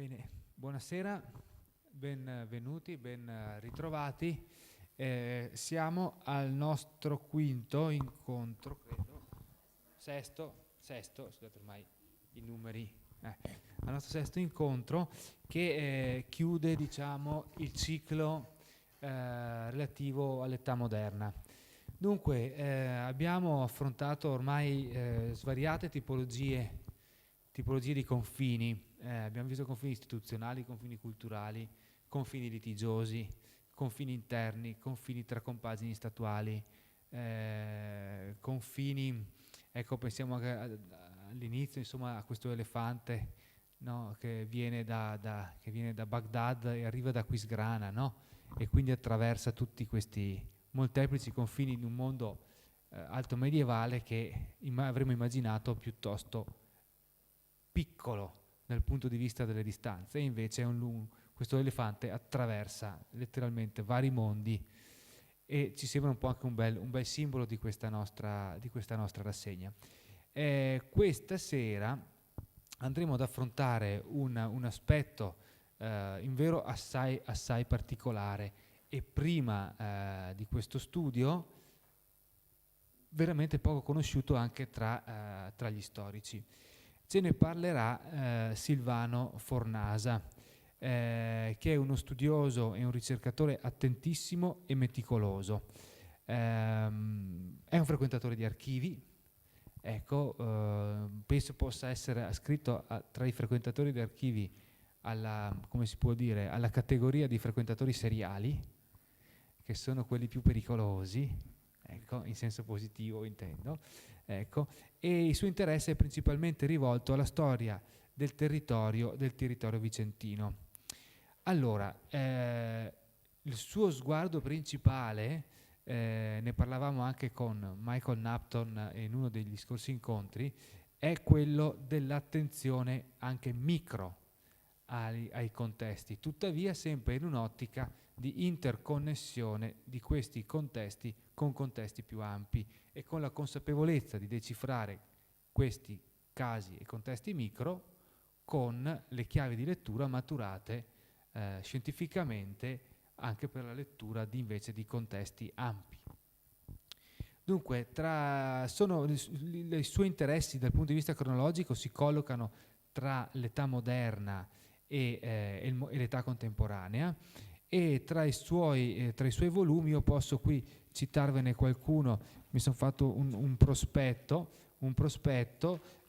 Bene, buonasera, benvenuti, ben ritrovati. Siamo al nostro quinto incontro, credo, sesto, scusate ormai i numeri, al nostro sesto incontro che chiude, diciamo, il ciclo relativo all'età moderna. Dunque, abbiamo affrontato ormai svariate tipologie di confini. Abbiamo visto confini istituzionali, confini culturali, confini litigiosi, confini interni, confini tra compagini statuali, confini, ecco, pensiamo all'inizio, insomma, a questo elefante, no, che viene da Baghdad e arriva da Aquisgrana, no? E quindi attraversa tutti questi molteplici confini in un mondo alto medievale che avremmo immaginato piuttosto piccolo dal punto di vista delle distanze, e invece questo elefante attraversa letteralmente vari mondi, e ci sembra un po' anche un bel simbolo di questa nostra rassegna. Questa sera andremo ad affrontare un aspetto invero assai particolare, e prima di questo studio veramente poco conosciuto anche tra gli storici. Ce ne parlerà Silvano Fornasa, che è uno studioso e un ricercatore attentissimo e meticoloso. È un frequentatore di archivi, ecco, penso possa essere ascritto tra i frequentatori di archivi come si può dire, alla categoria di frequentatori seriali, che sono quelli più pericolosi, ecco, in senso positivo intendo. Ecco, e il suo interesse è principalmente rivolto alla storia del territorio vicentino. Allora, il suo sguardo principale, ne parlavamo anche con Michael Napton in uno degli scorsi incontri, è quello dell'attenzione anche micro ai contesti, tuttavia sempre in un'ottica di interconnessione di questi contesti con contesti più ampi, e con la consapevolezza di decifrare questi casi e contesti micro con le chiavi di lettura maturate scientificamente anche per la lettura invece di contesti ampi. Dunque, i suoi interessi dal punto di vista cronologico si collocano tra l'età moderna e l'età contemporanea, e tra i suoi volumi io posso qui citarvene qualcuno. Mi sono fatto un prospetto.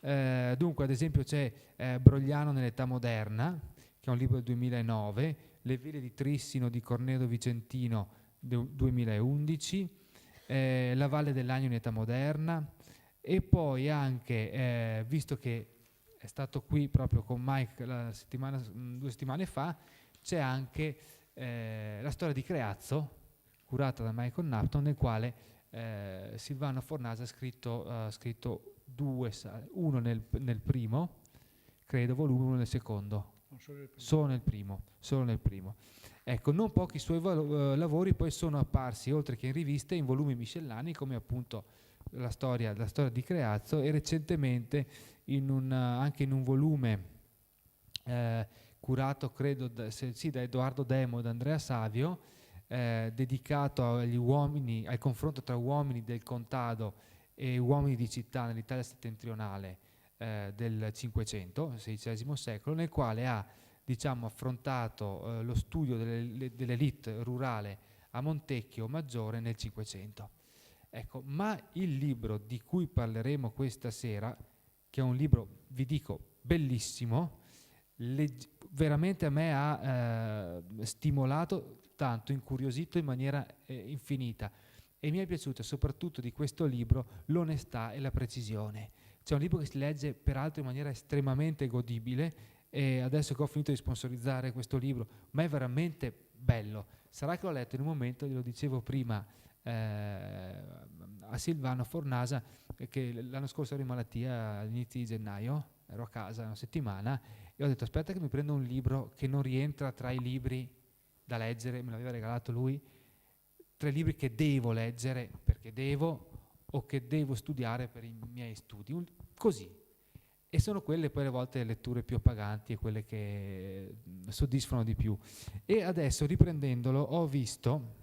Dunque, ad esempio, c'è Brogliano nell'età moderna, che è un libro del 2009, Le ville di Trissino di Cornedo Vicentino del 2011, La Valle dell'Agno in età moderna, e poi anche, visto che è stato qui proprio con Mike 2 settimane fa, c'è anche la storia di Creazzo, curata da Michael Napton, nel quale Silvano Fornasa ha scritto uno nel primo, credo, volume, uno nel secondo. Solo nel primo. Ecco, non pochi suoi lavori poi sono apparsi, oltre che in riviste, in volumi miscellanei, come appunto la storia di Creazzo, e recentemente anche in un volume curato, credo, da Edoardo Demo e da Andrea Savio, dedicato al confronto tra uomini del contado e uomini di città nell'Italia settentrionale del Cinquecento, XVI secolo, nel quale ha, diciamo, affrontato lo studio dell'elite rurale a Montecchio Maggiore nel Cinquecento. Ecco, ma il libro di cui parleremo questa sera, che è un libro, vi dico, bellissimo, veramente a me ha stimolato tanto, incuriosito in maniera infinita, e mi è piaciuta soprattutto di questo libro l'onestà e la precisione. C'è un libro che si legge peraltro in maniera estremamente godibile, e adesso che ho finito di sponsorizzare questo libro, ma è veramente bello. Sarà che l'ho letto in un momento, glielo dicevo prima a Silvano Fornasa, che l'anno scorso ero in malattia all'inizio di gennaio, ero a casa una settimana, e ho detto aspetta che mi prendo un libro che non rientra tra i libri da leggere, me l'aveva regalato lui, tra i libri che devo leggere perché devo, o che devo studiare per i miei studi, così. E sono quelle poi a volte le letture più appaganti e quelle che soddisfano di più. E adesso, riprendendolo, ho visto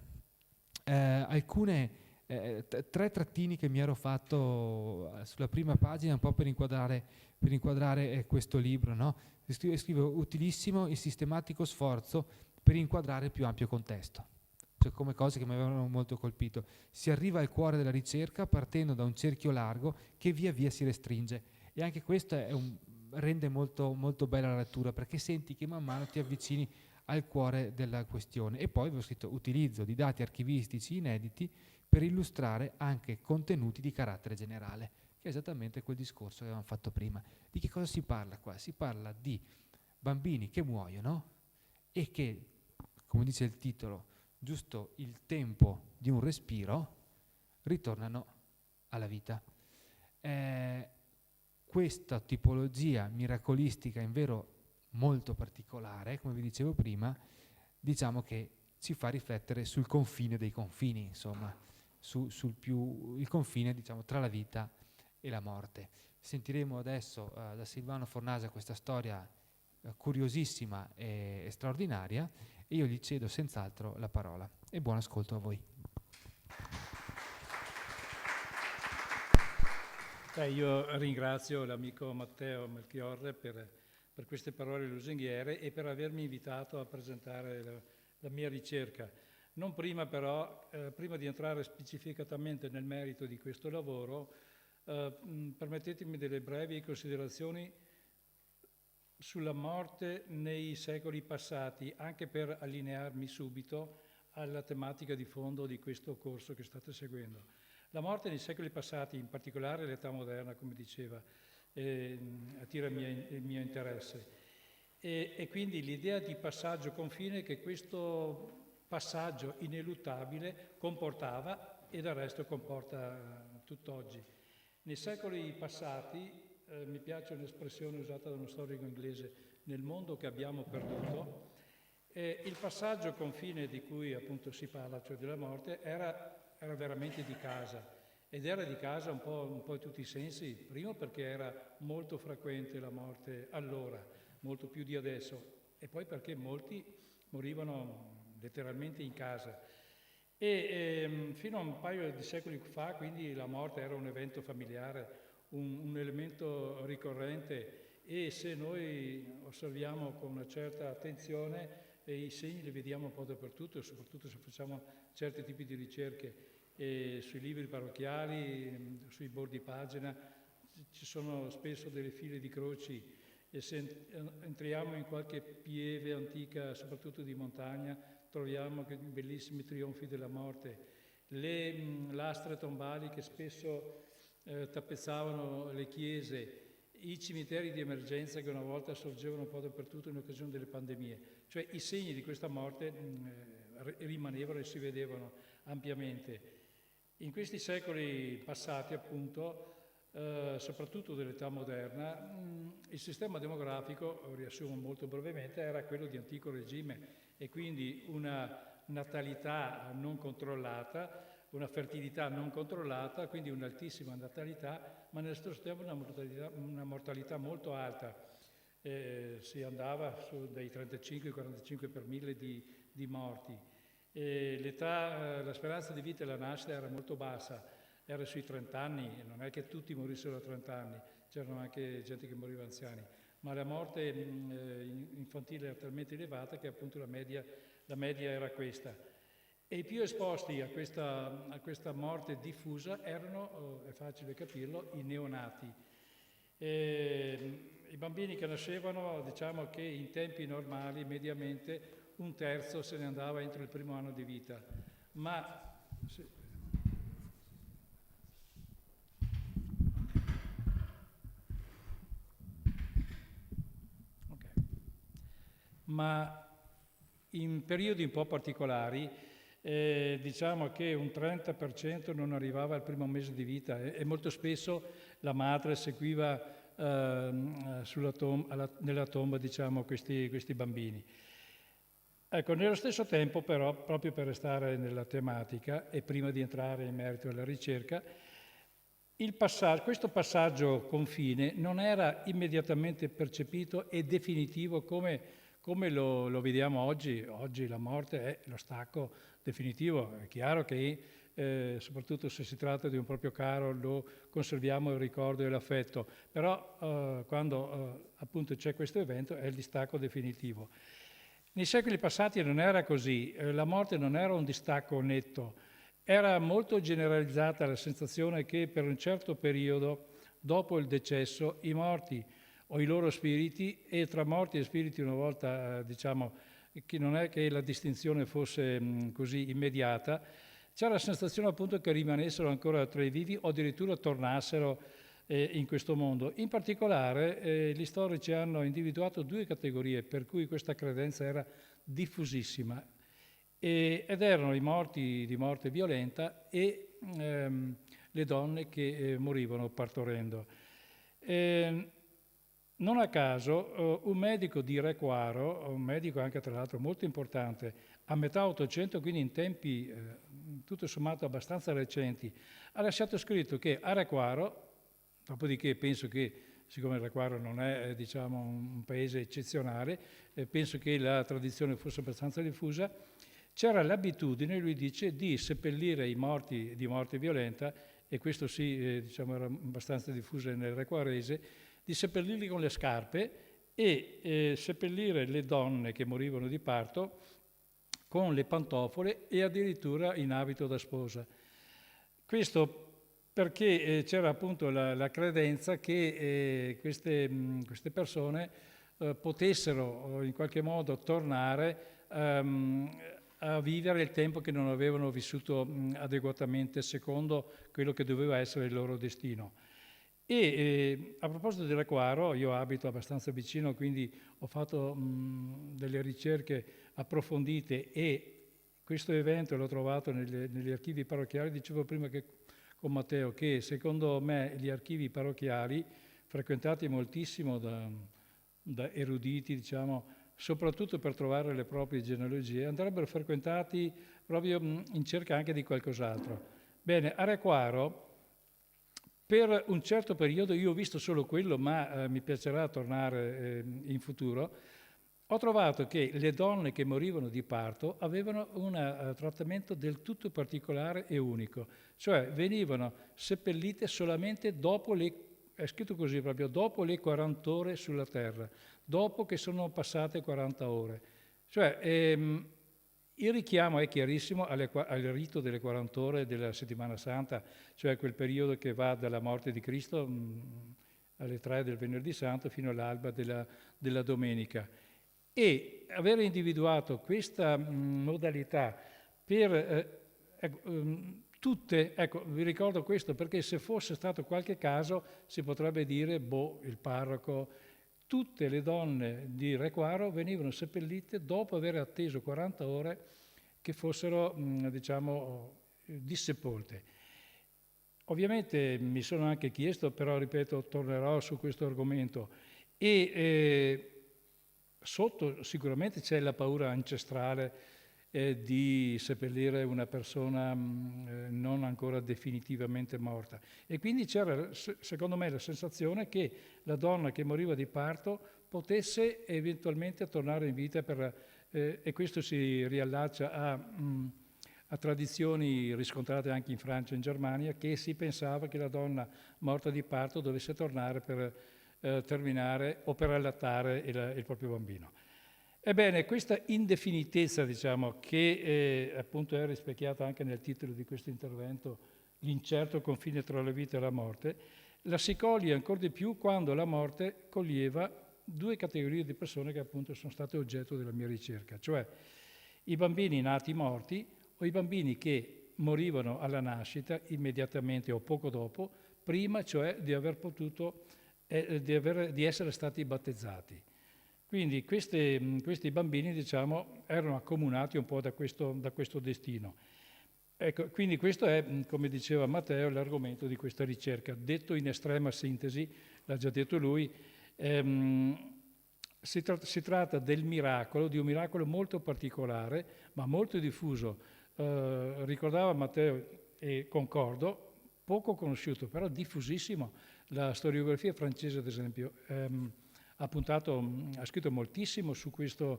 alcune 3 trattini che mi ero fatto sulla prima pagina, un po' per inquadrare questo libro, no? Scrivo utilissimo il sistematico sforzo per inquadrare il più ampio contesto. Cioè, come cose che mi avevano molto colpito. Si arriva al cuore della ricerca partendo da un cerchio largo che via via si restringe. E anche questo rende molto, molto bella la lettura, perché senti che man mano ti avvicini al cuore della questione. E poi avevo scritto utilizzo di dati archivistici inediti per illustrare anche contenuti di carattere generale, che è esattamente quel discorso che avevamo fatto prima. Di che cosa si parla qua? Si parla di bambini che muoiono e che, come dice il titolo, giusto il tempo di un respiro, ritornano alla vita. Questa tipologia miracolistica, in vero molto particolare, come vi dicevo prima, diciamo che ci fa riflettere sul confine dei confini, insomma, il confine, diciamo, tra la vita e la morte. Sentiremo adesso da Silvano Fornasia questa storia curiosissima e straordinaria, e io gli cedo senz'altro la parola. E buon ascolto a voi. Io ringrazio l'amico Matteo Melchiorre per queste parole lusinghiere e per avermi invitato a presentare la mia ricerca. Non prima però, prima di entrare specificatamente nel merito di questo lavoro, permettetemi delle brevi considerazioni sulla morte nei secoli passati, anche per allinearmi subito alla tematica di fondo di questo corso che state seguendo. La morte nei secoli passati, in particolare l'età moderna, come diceva, attira il mio interesse. E quindi l'idea di passaggio confine che questo passaggio ineluttabile comportava e del resto comporta tutt'oggi. Nei secoli passati, mi piace un'espressione usata da uno storico inglese, nel mondo che abbiamo perduto, il passaggio confine di cui appunto si parla, cioè della morte, era veramente di casa, ed era di casa un po' in tutti i sensi. Primo perché era molto frequente la morte allora, molto più di adesso, e poi perché molti morivano letteralmente in casa. E fino a un paio di secoli fa, quindi, la morte era un evento familiare, un elemento ricorrente, e se noi osserviamo con una certa attenzione, i segni li vediamo un po' dappertutto, soprattutto se facciamo certi tipi di ricerche sui libri parrocchiali, sui bordi pagina, ci sono spesso delle file di croci, e se entriamo in qualche pieve antica, soprattutto di montagna, troviamo che bellissimi trionfi della morte, le lastre tombali che spesso tappezzavano le chiese, i cimiteri di emergenza che una volta sorgevano un po' dappertutto in occasione delle pandemie. Cioè i segni di questa morte rimanevano e si vedevano ampiamente. In questi secoli passati, appunto, soprattutto dell'età moderna, il sistema demografico, riassumo molto brevemente, era quello di antico regime, e quindi una natalità non controllata, una fertilità non controllata, quindi un'altissima natalità, ma nello stesso tempo una mortalità molto alta. Si andava dai 35 ai 45 per mille di morti. La speranza di vita e la nascita era molto bassa, era sui 30 anni, non è che tutti morissero a 30 anni, c'erano anche gente che moriva anziani, ma la morte infantile era talmente elevata che appunto la media era questa. E i più esposti a questa morte diffusa erano, è facile capirlo, i neonati. I bambini che nascevano, diciamo che in tempi normali, mediamente, 1/3 se ne andava entro il primo anno di vita. Ma in periodi un po' particolari, diciamo che un 30% non arrivava al primo mese di vita, e molto spesso la madre seguiva nella tomba, diciamo, questi bambini. Ecco, nello stesso tempo però, proprio per restare nella tematica e prima di entrare in merito alla ricerca, questo passaggio confine non era immediatamente percepito e definitivo come lo vediamo oggi. Oggi la morte è lo stacco definitivo. È chiaro che soprattutto se si tratta di un proprio caro lo conserviamo il ricordo e l'affetto, però quando appunto c'è questo evento è il distacco definitivo. Nei secoli passati non era così, la morte non era un distacco netto, era molto generalizzata la sensazione che per un certo periodo, dopo il decesso, i morti o i loro spiriti, e tra morti e spiriti una volta diciamo che non è che la distinzione fosse così immediata, c'era la sensazione appunto che rimanessero ancora tra i vivi o addirittura tornassero in questo mondo. In particolare gli storici hanno individuato due categorie per cui questa credenza era diffusissima ed erano i morti di morte violenta e le donne che morivano partorendo. Non a caso un medico di Re Quaro, un medico anche tra l'altro molto importante, a metà Ottocento, quindi in tempi tutto sommato abbastanza recenti, ha lasciato scritto che a Re Quaro, dopodiché penso che, siccome Re Quaro non è diciamo, un paese eccezionale, penso che la tradizione fosse abbastanza diffusa, c'era l'abitudine, lui dice, di seppellire i morti di morte violenta, e questo sì diciamo, era abbastanza diffuso nel Re Quarese, di seppellirli con le scarpe e seppellire le donne che morivano di parto con le pantofole e addirittura in abito da sposa. Questo perché c'era appunto la credenza che queste persone potessero in qualche modo tornare a vivere il tempo che non avevano vissuto adeguatamente secondo quello che doveva essere il loro destino. E a proposito del Re Quaro, io abito abbastanza vicino, quindi ho fatto delle ricerche approfondite e questo evento l'ho trovato negli archivi parrocchiali. Dicevo prima con Matteo che secondo me gli archivi parrocchiali, frequentati moltissimo da eruditi, diciamo, soprattutto per trovare le proprie genealogie, andrebbero frequentati proprio in cerca anche di qualcos'altro. Bene, a Re Quaro, per un certo periodo, io ho visto solo quello, ma mi piacerà tornare in futuro, ho trovato che le donne che morivano di parto avevano un trattamento del tutto particolare e unico, cioè venivano seppellite solamente dopo è scritto così proprio, dopo le 40 ore sulla terra, dopo che sono passate 40 ore. Cioè il richiamo è chiarissimo al rito delle 40 ore della Settimana Santa, cioè quel periodo che va dalla morte di Cristo alle 3 del Venerdì Santo fino all'alba della Domenica. E avere individuato questa modalità per tutte, ecco, vi ricordo questo perché se fosse stato qualche caso si potrebbe dire, il parroco, tutte le donne di Re Quaro venivano seppellite dopo aver atteso 40 ore che fossero, diciamo, dissepolte. Ovviamente mi sono anche chiesto, però ripeto, tornerò su questo argomento, e sotto sicuramente c'è la paura ancestrale di seppellire una persona non ancora definitivamente morta. E quindi c'era, secondo me, la sensazione che la donna che moriva di parto potesse eventualmente tornare in vita e questo si riallaccia a tradizioni riscontrate anche in Francia e in Germania, che si pensava che la donna morta di parto dovesse tornare per terminare o per allattare il proprio bambino. Ebbene, questa indefinitezza, diciamo, che appunto è rispecchiata anche nel titolo di questo intervento, l'incerto confine tra la vita e la morte, la si coglie ancora di più quando la morte coglieva due categorie di persone che appunto sono state oggetto della mia ricerca, cioè i bambini nati morti o i bambini che morivano alla nascita immediatamente o poco dopo, prima cioè di aver potuto, di essere stati battezzati. Quindi questi bambini, diciamo, erano accomunati un po' da questo destino. Ecco, quindi questo è, come diceva Matteo, l'argomento di questa ricerca. Detto in estrema sintesi, l'ha già detto lui, si tratta di un miracolo molto particolare, ma molto diffuso. Ricordava Matteo, e concordo, poco conosciuto, però diffusissimo. La storiografia francese, ad esempio, ha scritto moltissimo su questo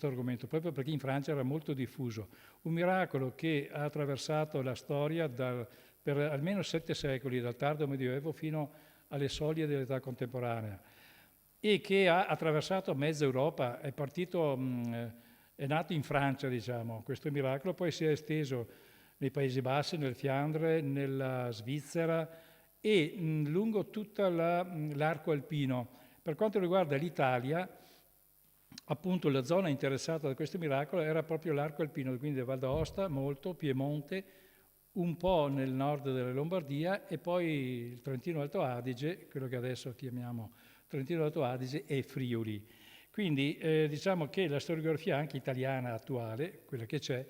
argomento, proprio perché in Francia era molto diffuso. Un miracolo che ha attraversato la storia per almeno 7 secoli, dal tardo Medioevo fino alle soglie dell'età contemporanea, e che ha attraversato mezza Europa. È nato in Francia, diciamo, questo miracolo, poi si è esteso nei Paesi Bassi, nel Fiandre, nella Svizzera e lungo tutto l'arco alpino. Per quanto riguarda l'Italia, appunto la zona interessata da questo miracolo era proprio l'arco alpino, quindi Val d'Aosta, molto, Piemonte, un po' nel nord della Lombardia e poi il Trentino Alto Adige, quello che adesso chiamiamo Trentino Alto Adige e Friuli. Quindi diciamo che la storiografia anche italiana attuale, quella che c'è,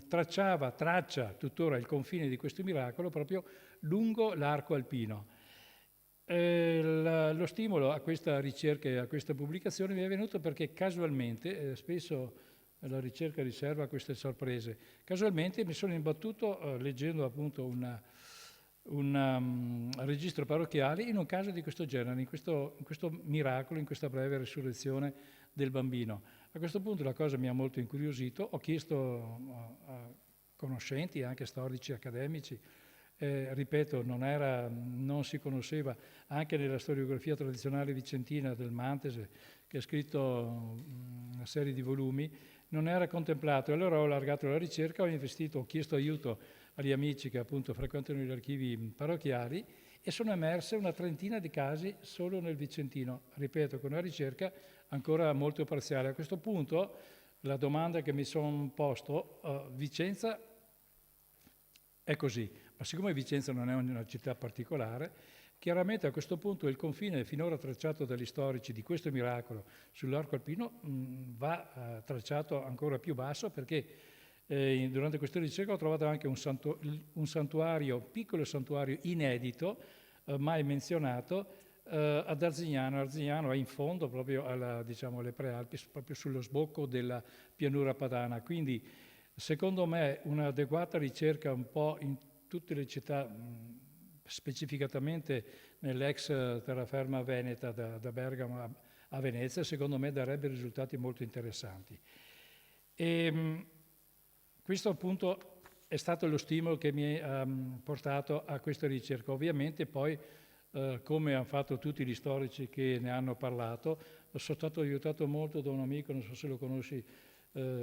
traccia tuttora il confine di questo miracolo proprio lungo l'arco alpino. Lo stimolo a questa ricerca e a questa pubblicazione mi è venuto perché casualmente, spesso la ricerca riserva queste sorprese, casualmente mi sono imbattuto leggendo appunto un registro parrocchiale in un caso di questo genere, in questo miracolo, in questa breve risurrezione del bambino. A questo punto la cosa mi ha molto incuriosito, ho chiesto a conoscenti, anche storici, accademici, ripeto, non si conosceva, anche nella storiografia tradizionale vicentina del Mantese, che ha scritto una serie di volumi, non era contemplato. Allora ho allargato la ricerca, ho chiesto aiuto agli amici che appunto frequentano gli archivi parrocchiali e sono emerse una trentina di casi solo nel Vicentino, ripeto, con una ricerca ancora molto parziale. A questo punto la domanda che mi sono posto, Vicenza è così, ma siccome Vicenza non è una città particolare, chiaramente a questo punto il confine finora tracciato dagli storici di questo miracolo sull'arco alpino va tracciato ancora più basso, perché durante questa ricerca ho trovato anche un santuario, piccolo santuario inedito, mai menzionato, ad Arzignano. Arzignano è in fondo proprio alle Prealpi, proprio sullo sbocco della pianura padana. Quindi secondo me un'adeguata ricerca un po' in tutte le città, specificatamente nell'ex terraferma veneta da Bergamo a Venezia, secondo me darebbe risultati molto interessanti. Questo appunto è stato lo stimolo che mi ha portato a questa ricerca. Ovviamente poi, come hanno fatto tutti gli storici che ne hanno parlato, sono stato aiutato molto da un amico, non so se lo conosci,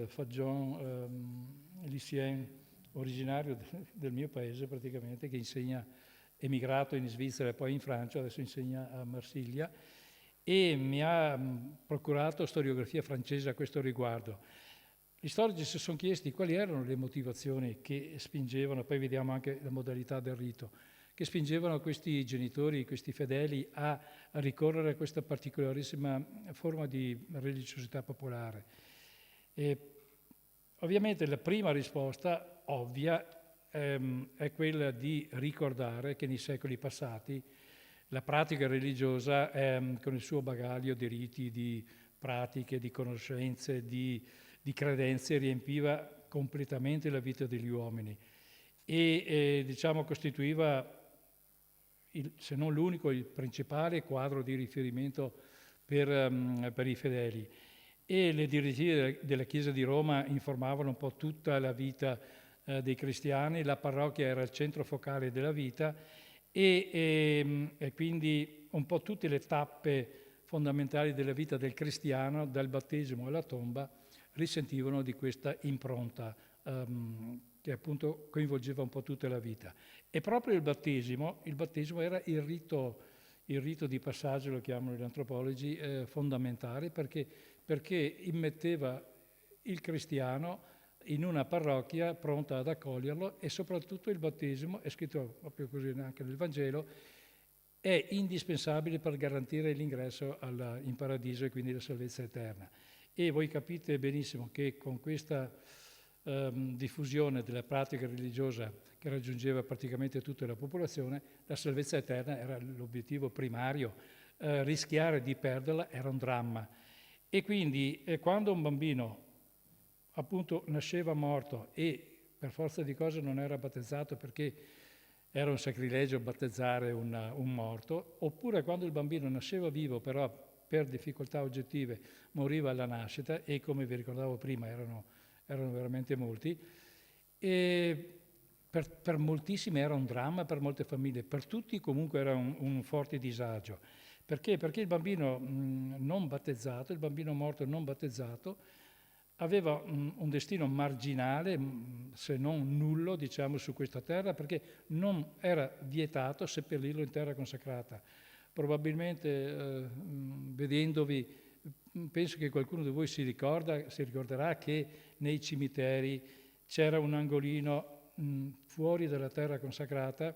Fagion Lucien, originario del mio paese praticamente, che insegna, emigrato in Svizzera e poi in Francia, adesso insegna a Marsiglia, e mi ha procurato storiografia francese a questo riguardo. Gli storici si sono chiesti quali erano le motivazioni che spingevano, poi vediamo anche la modalità del rito, che spingevano questi genitori, questi fedeli a ricorrere a questa particolarissima forma di religiosità popolare. E ovviamente la prima risposta ovvia è quella di ricordare che nei secoli passati la pratica religiosa, con il suo bagaglio di riti, di pratiche, di conoscenze, di credenze, riempiva completamente la vita degli uomini e diciamo costituiva, se non l'unico, il principale quadro di riferimento per i fedeli. E le direttive della Chiesa di Roma informavano un po' tutta la vita dei cristiani, la parrocchia era il centro focale della vita e quindi un po' tutte le tappe fondamentali della vita del cristiano, dal battesimo alla tomba, risentivano di questa impronta che appunto coinvolgeva un po' tutta la vita. E proprio il battesimo era il rito di passaggio, lo chiamano gli antropologi, fondamentale, perché immetteva il cristiano in una parrocchia pronta ad accoglierlo, e soprattutto il battesimo, è scritto proprio così anche nel Vangelo, è indispensabile per garantire l'ingresso in paradiso e quindi la salvezza eterna. E voi capite benissimo che con questa diffusione della pratica religiosa che raggiungeva praticamente tutta la popolazione, la salvezza eterna era l'obiettivo primario. Rischiare di perderla era un dramma. E quindi quando un bambino appunto nasceva morto e per forza di cose non era battezzato perché era un sacrilegio battezzare un morto, oppure quando il bambino nasceva vivo però per difficoltà oggettive moriva alla nascita, e come vi ricordavo prima erano veramente molti, e per moltissimi era un dramma, per molte famiglie, per tutti comunque era un forte disagio. Perché? Perché il bambino non battezzato, il bambino morto non battezzato, aveva un destino marginale, se non nullo, diciamo, su questa terra, perché non era vietato seppellirlo in terra consacrata. Probabilmente, vedendovi, penso che qualcuno di voi si ricorderà che nei cimiteri c'era un angolino fuori dalla terra consacrata,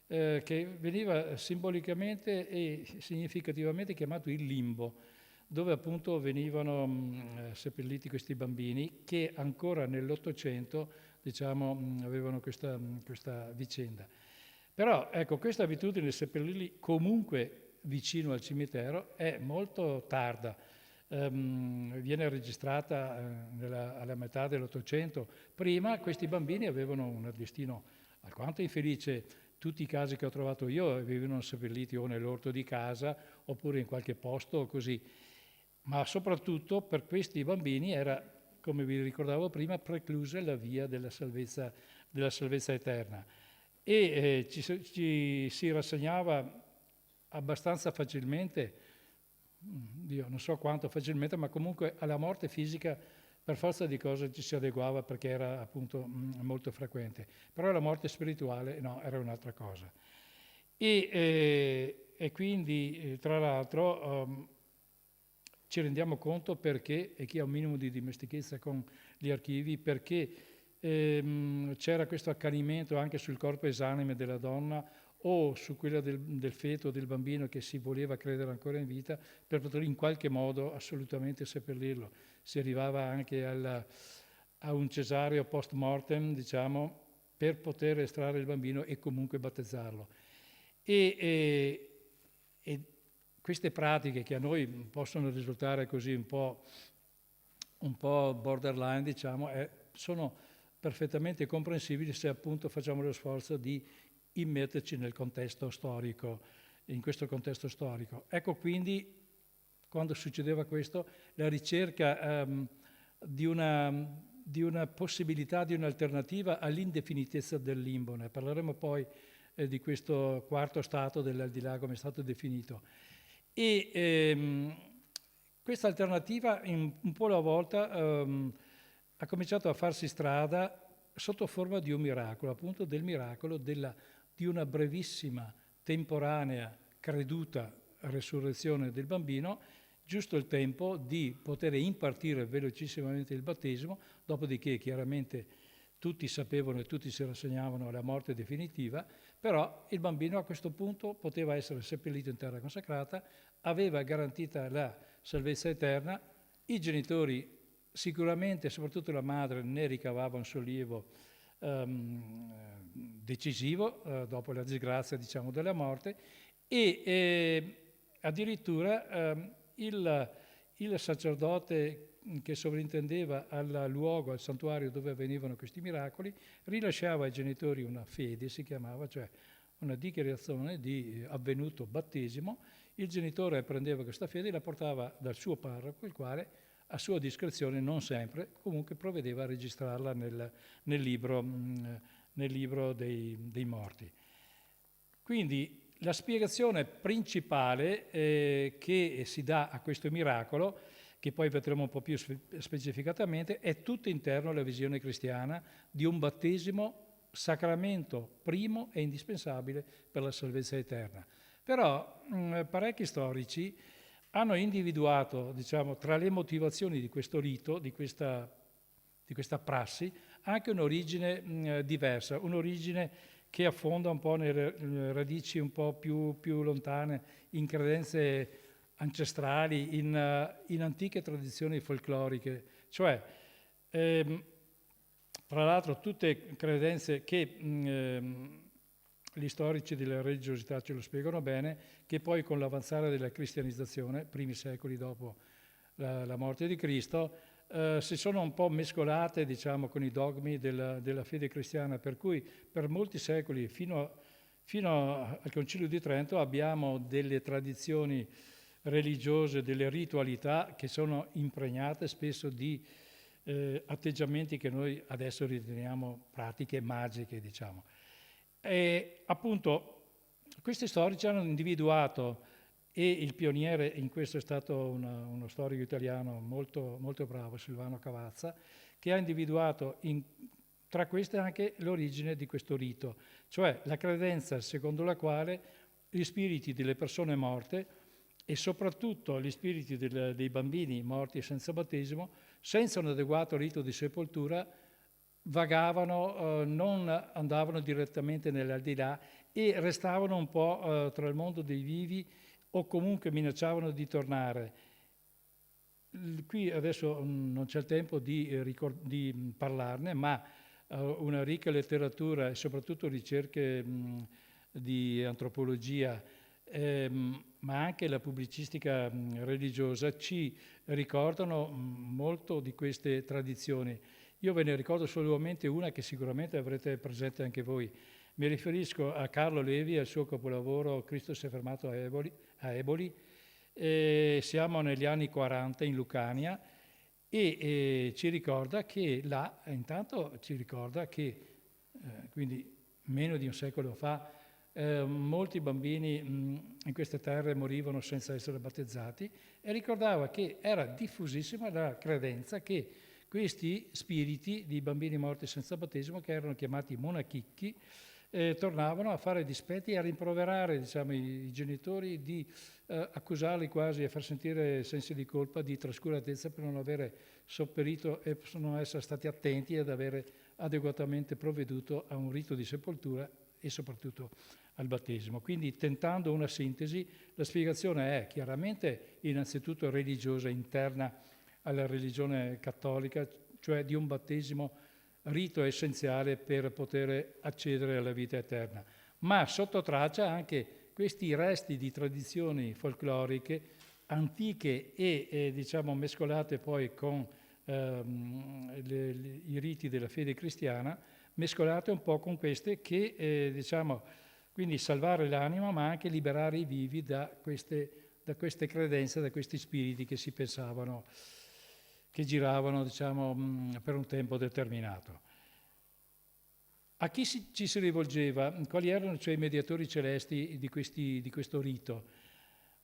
che veniva simbolicamente e significativamente chiamato il limbo, dove appunto venivano seppelliti questi bambini che ancora nell'Ottocento, diciamo, avevano questa vicenda. Però ecco, questa abitudine di seppellirli comunque vicino al cimitero è molto tarda. Viene registrata alla metà dell'Ottocento. Prima questi bambini avevano un destino alquanto infelice. Tutti i casi che ho trovato io venivano seppelliti o nell'orto di casa oppure in qualche posto così. Ma soprattutto per questi bambini era, come vi ricordavo prima, preclusa la via della salvezza eterna. E ci si rassegnava abbastanza facilmente, Dio, non so quanto facilmente, ma comunque alla morte fisica per forza di cose ci si adeguava perché era appunto molto frequente. Però la morte spirituale no, era un'altra cosa. E quindi, tra l'altro, ci rendiamo conto perché, e chi ha un minimo di dimestichezza con gli archivi, perché c'era questo accanimento anche sul corpo esanime della donna o su quella del feto, del bambino che si voleva credere ancora in vita, per poter in qualche modo assolutamente seppellirlo. Si arrivava anche a un cesareo post mortem, diciamo, per poter estrarre il bambino e comunque battezzarlo. E queste pratiche che a noi possono risultare così un po' borderline, diciamo, sono perfettamente comprensibili se appunto facciamo lo sforzo di immetterci nel contesto storico, in questo contesto storico. Ecco quindi, quando succedeva questo, la ricerca di una possibilità, di un'alternativa all'indefinitezza del limbo. Ne parleremo poi di questo quarto stato dell'aldilà, come è stato definito. E questa alternativa, un po' alla volta, ha cominciato a farsi strada sotto forma di un miracolo, appunto del miracolo di una brevissima, temporanea, creduta resurrezione del bambino, giusto il tempo di poter impartire velocissimamente il battesimo, dopodiché chiaramente tutti sapevano e tutti si rassegnavano alla morte definitiva, però il bambino a questo punto poteva essere seppellito in terra consacrata, aveva garantita la salvezza eterna, i genitori sicuramente, soprattutto la madre, ne ricavava un sollievo decisivo dopo la disgrazia, diciamo, della morte, e addirittura il sacerdote che sovrintendeva al luogo, al santuario dove avvenivano questi miracoli, rilasciava ai genitori una fede, si chiamava, cioè una dichiarazione di avvenuto battesimo. Il genitore prendeva questa fede e la portava dal suo parroco, il quale a sua discrezione, non sempre, comunque provvedeva a registrarla nel libro dei morti. Quindi la spiegazione principale che si dà a questo miracolo, che poi vedremo un po' più specificatamente, è tutto interno alla visione cristiana di un battesimo sacramento primo e indispensabile per la salvezza eterna. Però parecchi storici hanno individuato, diciamo, tra le motivazioni di questo rito, di questa prassi, anche un'origine diversa, un'origine che affonda un po' nelle radici un po' più lontane, in credenze ancestrali, in antiche tradizioni folcloriche. Cioè, tra l'altro, tutte credenze che gli storici della religiosità ce lo spiegano bene, che poi con l'avanzare della cristianizzazione, primi secoli dopo la morte di Cristo, si sono un po' mescolate, diciamo, con i dogmi della fede cristiana, per cui per molti secoli, fino fino al Concilio di Trento abbiamo delle tradizioni religiose, delle ritualità che sono impregnate spesso di atteggiamenti che noi adesso riteniamo pratiche magiche, diciamo. E appunto questi storici hanno individuato, e il pioniere in questo è stato uno storico italiano molto, molto bravo, Silvano Cavazza, che ha individuato tra queste anche l'origine di questo rito, cioè la credenza secondo la quale gli spiriti delle persone morte e soprattutto gli spiriti dei bambini morti senza battesimo, senza un adeguato rito di sepoltura, vagavano, non andavano direttamente nell'aldilà e restavano un po' tra il mondo dei vivi o comunque minacciavano di tornare. Qui adesso non c'è il tempo di parlarne, ma una ricca letteratura e soprattutto ricerche di antropologia, ma anche la pubblicistica religiosa ci ricordano molto di queste tradizioni. Io ve ne ricordo solamente una che sicuramente avrete presente anche voi. Mi riferisco a Carlo Levi e al suo capolavoro Cristo si è fermato a Eboli. Siamo negli anni 40 in Lucania e ci ricorda che quindi meno di un secolo fa, molti bambini in queste terre morivano senza essere battezzati e ricordava che era diffusissima la credenza che questi spiriti di bambini morti senza battesimo, che erano chiamati monachicchi, tornavano a fare dispetti e a rimproverare, diciamo, i genitori, di accusarli quasi, a far sentire sensi di colpa, di trascuratezza per non avere sopperito e non essere stati attenti ad avere adeguatamente provveduto a un rito di sepoltura e soprattutto al battesimo. Quindi, tentando una sintesi, la spiegazione è chiaramente innanzitutto religiosa, interna alla religione cattolica, cioè di un battesimo rito essenziale per poter accedere alla vita eterna, ma sotto traccia anche questi resti di tradizioni folcloriche antiche e diciamo mescolate poi con i riti della fede cristiana, mescolate un po' con queste che diciamo quindi salvare l'anima ma anche liberare i vivi da queste credenze, da questi spiriti che si pensavano che giravano, diciamo, per un tempo determinato. A chi ci si rivolgeva? Quali erano cioè i mediatori celesti di questo rito?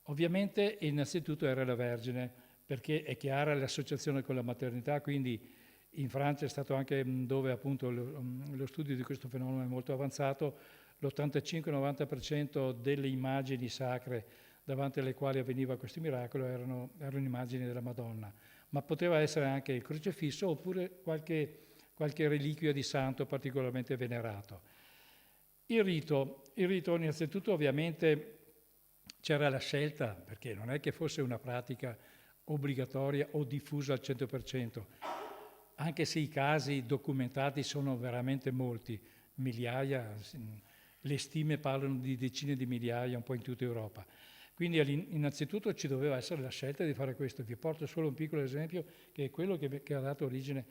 Ovviamente innanzitutto era la Vergine, perché è chiara l'associazione con la maternità, quindi in Francia è stato anche dove appunto lo studio di questo fenomeno è molto avanzato, l'85-90% delle immagini sacre davanti alle quali avveniva questo miracolo erano immagini della Madonna, ma poteva essere anche il crocifisso oppure qualche reliquia di santo particolarmente venerato. Il rito innanzitutto ovviamente c'era la scelta, perché non è che fosse una pratica obbligatoria o diffusa al 100%, anche se i casi documentati sono veramente molti, migliaia, le stime parlano di decine di migliaia un po' in tutta Europa. Quindi innanzitutto ci doveva essere la scelta di fare questo. Vi porto solo un piccolo esempio che è quello che ha dato origine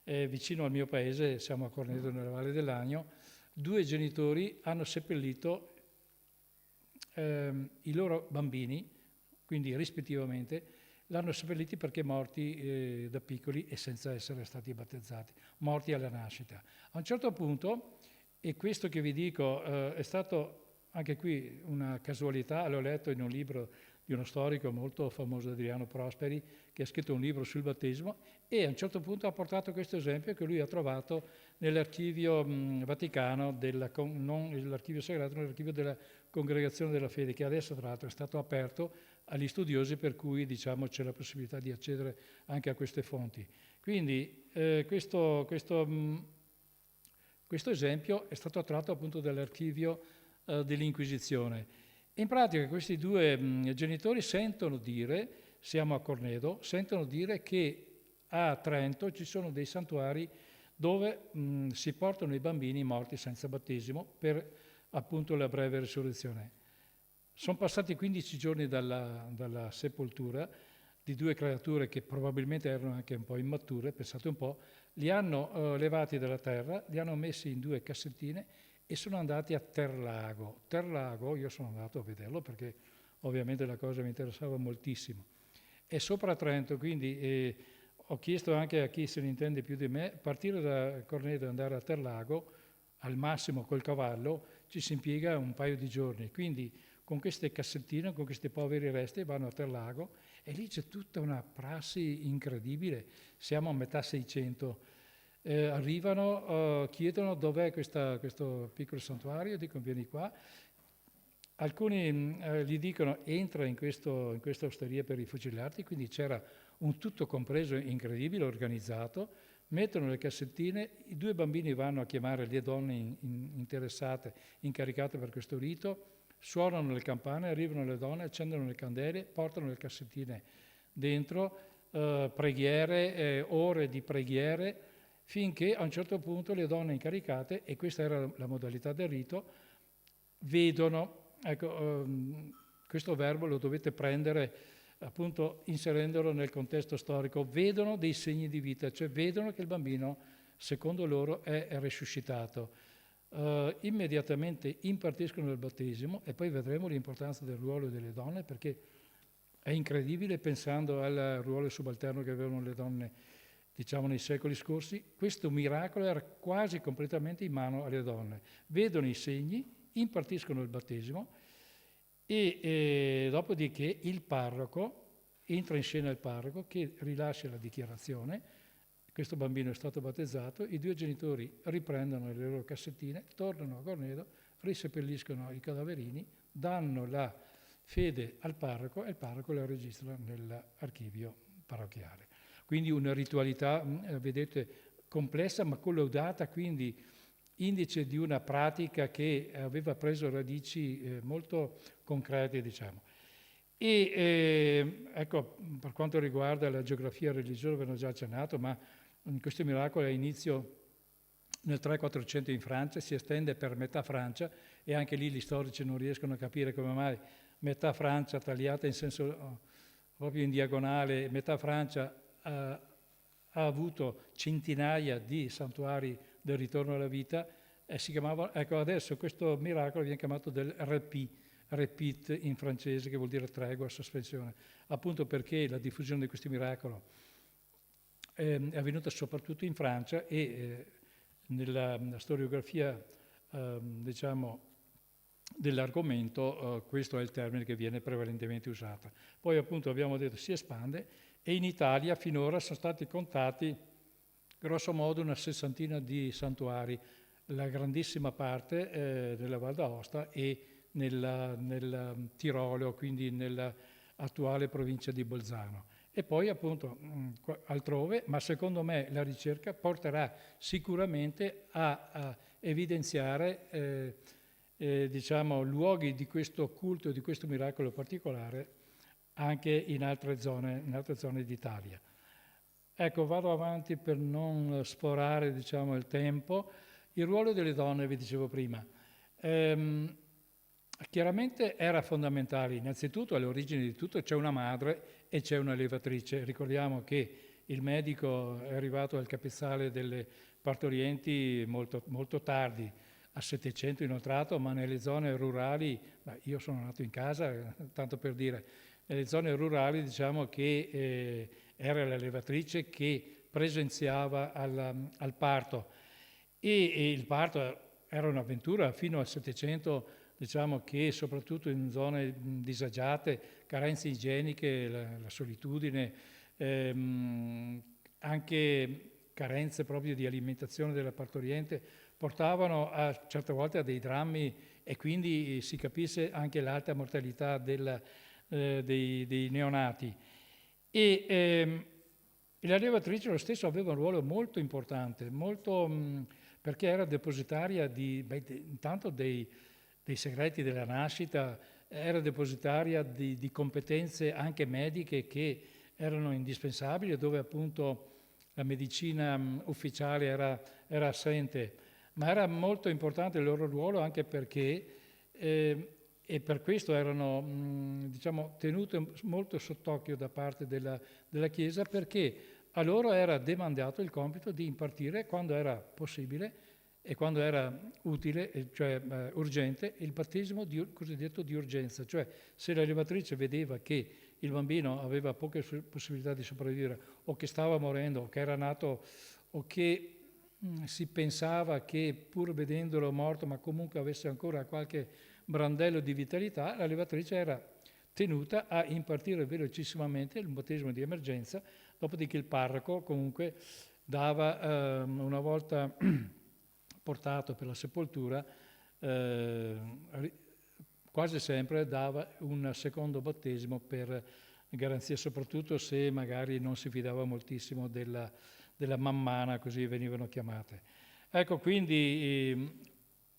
vicino al mio paese, siamo a Corneto nella Valle dell'Agno. 2 genitori hanno seppellito i loro bambini, quindi rispettivamente, l'hanno seppelliti perché morti da piccoli e senza essere stati battezzati, morti alla nascita. A un certo punto, e questo che vi dico è stato anche qui una casualità, l'ho letto in un libro di uno storico molto famoso, Adriano Prosperi, che ha scritto un libro sul battesimo e a un certo punto ha portato questo esempio che lui ha trovato nell'archivio Vaticano, non l'archivio segreto, ma l'archivio della Congregazione della Fede, che adesso tra l'altro è stato aperto agli studiosi, per cui diciamo c'è la possibilità di accedere anche a queste fonti. Quindi questo esempio è stato tratto appunto dall'archivio dell'Inquisizione. In pratica questi 2 genitori sentono dire, siamo a Cornedo, sentono dire che a Trento ci sono dei santuari dove si portano i bambini morti senza battesimo per appunto la breve risurrezione. Sono passati 15 giorni dalla sepoltura di 2 creature che probabilmente erano anche un po' immature, pensate un po', li hanno levati dalla terra, li hanno messi in 2 cassettine e sono andati a Terlago. Terlago, io sono andato a vederlo perché ovviamente la cosa mi interessava moltissimo. È sopra Trento, quindi ho chiesto anche a chi se ne intende più di me, partire da Corneto e andare a Terlago, al massimo col cavallo, ci si impiega un paio di giorni. Quindi con queste cassettine, con questi poveri resti, vanno a Terlago e lì c'è tutta una prassi incredibile. Siamo a metà 600. Arrivano, chiedono dov'è questo piccolo santuario, dicono vieni qua. Alcuni gli dicono entra in questa osteria per i fucilati, quindi c'era un tutto compreso incredibile, organizzato, mettono le cassettine, i due bambini vanno a chiamare le donne interessate, incaricate per questo rito, suonano le campane, arrivano le donne, accendono le candele, portano le cassettine dentro, preghiere, ore di preghiere, finché a un certo punto le donne incaricate, e questa era la modalità del rito, vedono. Ecco, questo verbo lo dovete prendere appunto inserendolo nel contesto storico, vedono dei segni di vita, cioè vedono che il bambino, secondo loro, è risuscitato. Immediatamente impartiscono il battesimo e poi vedremo l'importanza del ruolo delle donne, perché è incredibile pensando al ruolo subalterno che avevano le donne, diciamo, nei secoli scorsi. Questo miracolo era quasi completamente in mano alle donne. Vedono i segni, impartiscono il battesimo e dopodiché il parroco, entra in scena il parroco che rilascia la dichiarazione, questo bambino è stato battezzato, i due genitori riprendono le loro cassettine, tornano a Cornedo, riseppelliscono i cadaverini, danno la fede al parroco e il parroco la registra nell'archivio parrocchiale. Quindi una ritualità, vedete, complessa ma collaudata, quindi indice di una pratica che aveva preso radici molto concrete, diciamo. E ecco, per quanto riguarda la geografia religiosa, ve ne ho già accennato, ma questo miracolo ha inizio nel 300-400 in Francia, si estende per metà Francia e anche lì gli storici non riescono a capire come mai metà Francia tagliata in senso proprio in diagonale, metà Francia ha avuto centinaia di santuari del ritorno alla vita e si chiamava, ecco adesso questo miracolo viene chiamato del repeat in francese, che vuol dire tregua, sospensione, appunto perché la diffusione di questo miracolo è avvenuta soprattutto in Francia e nella storiografia diciamo dell'argomento questo è il termine che viene prevalentemente usato. Poi appunto abbiamo detto si espande e in Italia finora sono stati contati grosso modo una sessantina di santuari, la grandissima parte nella Val d'Aosta e nel Tirolo, quindi nell'attuale provincia di Bolzano. E poi appunto altrove, ma secondo me la ricerca porterà sicuramente a evidenziare diciamo, luoghi di questo culto, di questo miracolo particolare anche in altre zone d'Italia. Ecco, vado avanti per non sforare, diciamo, il tempo. Il ruolo delle donne, vi dicevo prima, chiaramente era fondamentale. Innanzitutto, alle origini di tutto, c'è una madre e c'è una levatrice. Ricordiamo che il medico è arrivato al capezzale delle partorienti molto, molto tardi, a 700 inoltrato, ma nelle zone rurali, io sono nato in casa, tanto per dire, nelle zone rurali diciamo che era la levatrice che presenziava al parto e il parto era un'avventura fino al 700, diciamo che soprattutto in zone disagiate, carenze igieniche, la solitudine, anche carenze proprio di alimentazione della partoriente portavano a certe volte a dei drammi e quindi si capisce anche l'alta mortalità dei neonati. E la levatrice lo stesso aveva un ruolo molto importante, perché era depositaria intanto dei segreti della nascita, era depositaria di competenze anche mediche che erano indispensabili, dove appunto la medicina ufficiale era assente. Ma era molto importante il loro ruolo anche perché, e per questo erano diciamo, tenute molto sott'occhio da parte della Chiesa, perché a loro era demandato il compito di impartire, quando era possibile, e quando era utile, cioè urgente, il battesimo cosiddetto di urgenza, cioè se la levatrice vedeva che il bambino aveva poche possibilità di sopravvivere o che stava morendo o che era nato o che si pensava che pur vedendolo morto ma comunque avesse ancora qualche brandello di vitalità, la levatrice era tenuta a impartire velocissimamente il battesimo di emergenza, dopodiché il parroco comunque dava, una volta portato per la sepoltura, quasi sempre dava un secondo battesimo per garanzia, soprattutto se magari non si fidava moltissimo della mammana, così venivano chiamate. Ecco, quindi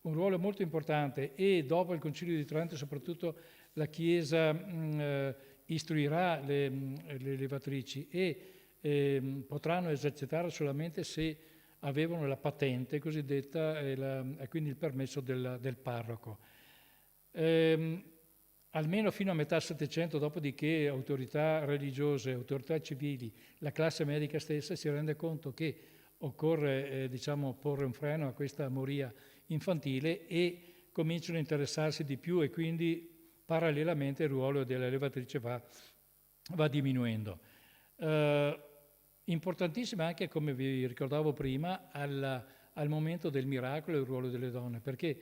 un ruolo molto importante, e dopo il Concilio di Trento soprattutto la Chiesa istruirà le levatrici e potranno esercitare solamente se avevano la patente cosiddetta e quindi il permesso del parroco. Almeno fino a metà Settecento, dopodiché autorità religiose, autorità civili, la classe medica stessa si rende conto che occorre porre un freno a questa moria infantile e cominciano a interessarsi di più, e quindi parallelamente il ruolo della levatrice va diminuendo. Importantissimo anche, come vi ricordavo prima, al momento del miracolo il ruolo delle donne, perché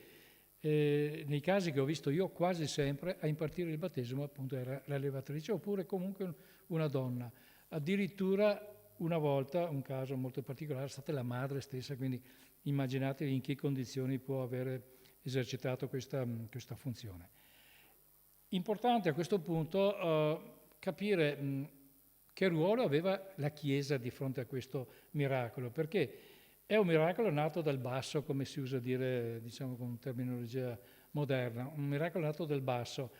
nei casi che ho visto io quasi sempre a impartire il battesimo appunto era la levatrice oppure comunque una donna. Addirittura una volta, un caso molto particolare, è stata la madre stessa, quindi immaginatevi in che condizioni può avere esercitato questa funzione. Importante a questo punto capire che ruolo aveva la Chiesa di fronte a questo miracolo, perché è un miracolo nato dal basso, come si usa dire, con terminologia moderna, un miracolo nato dal basso.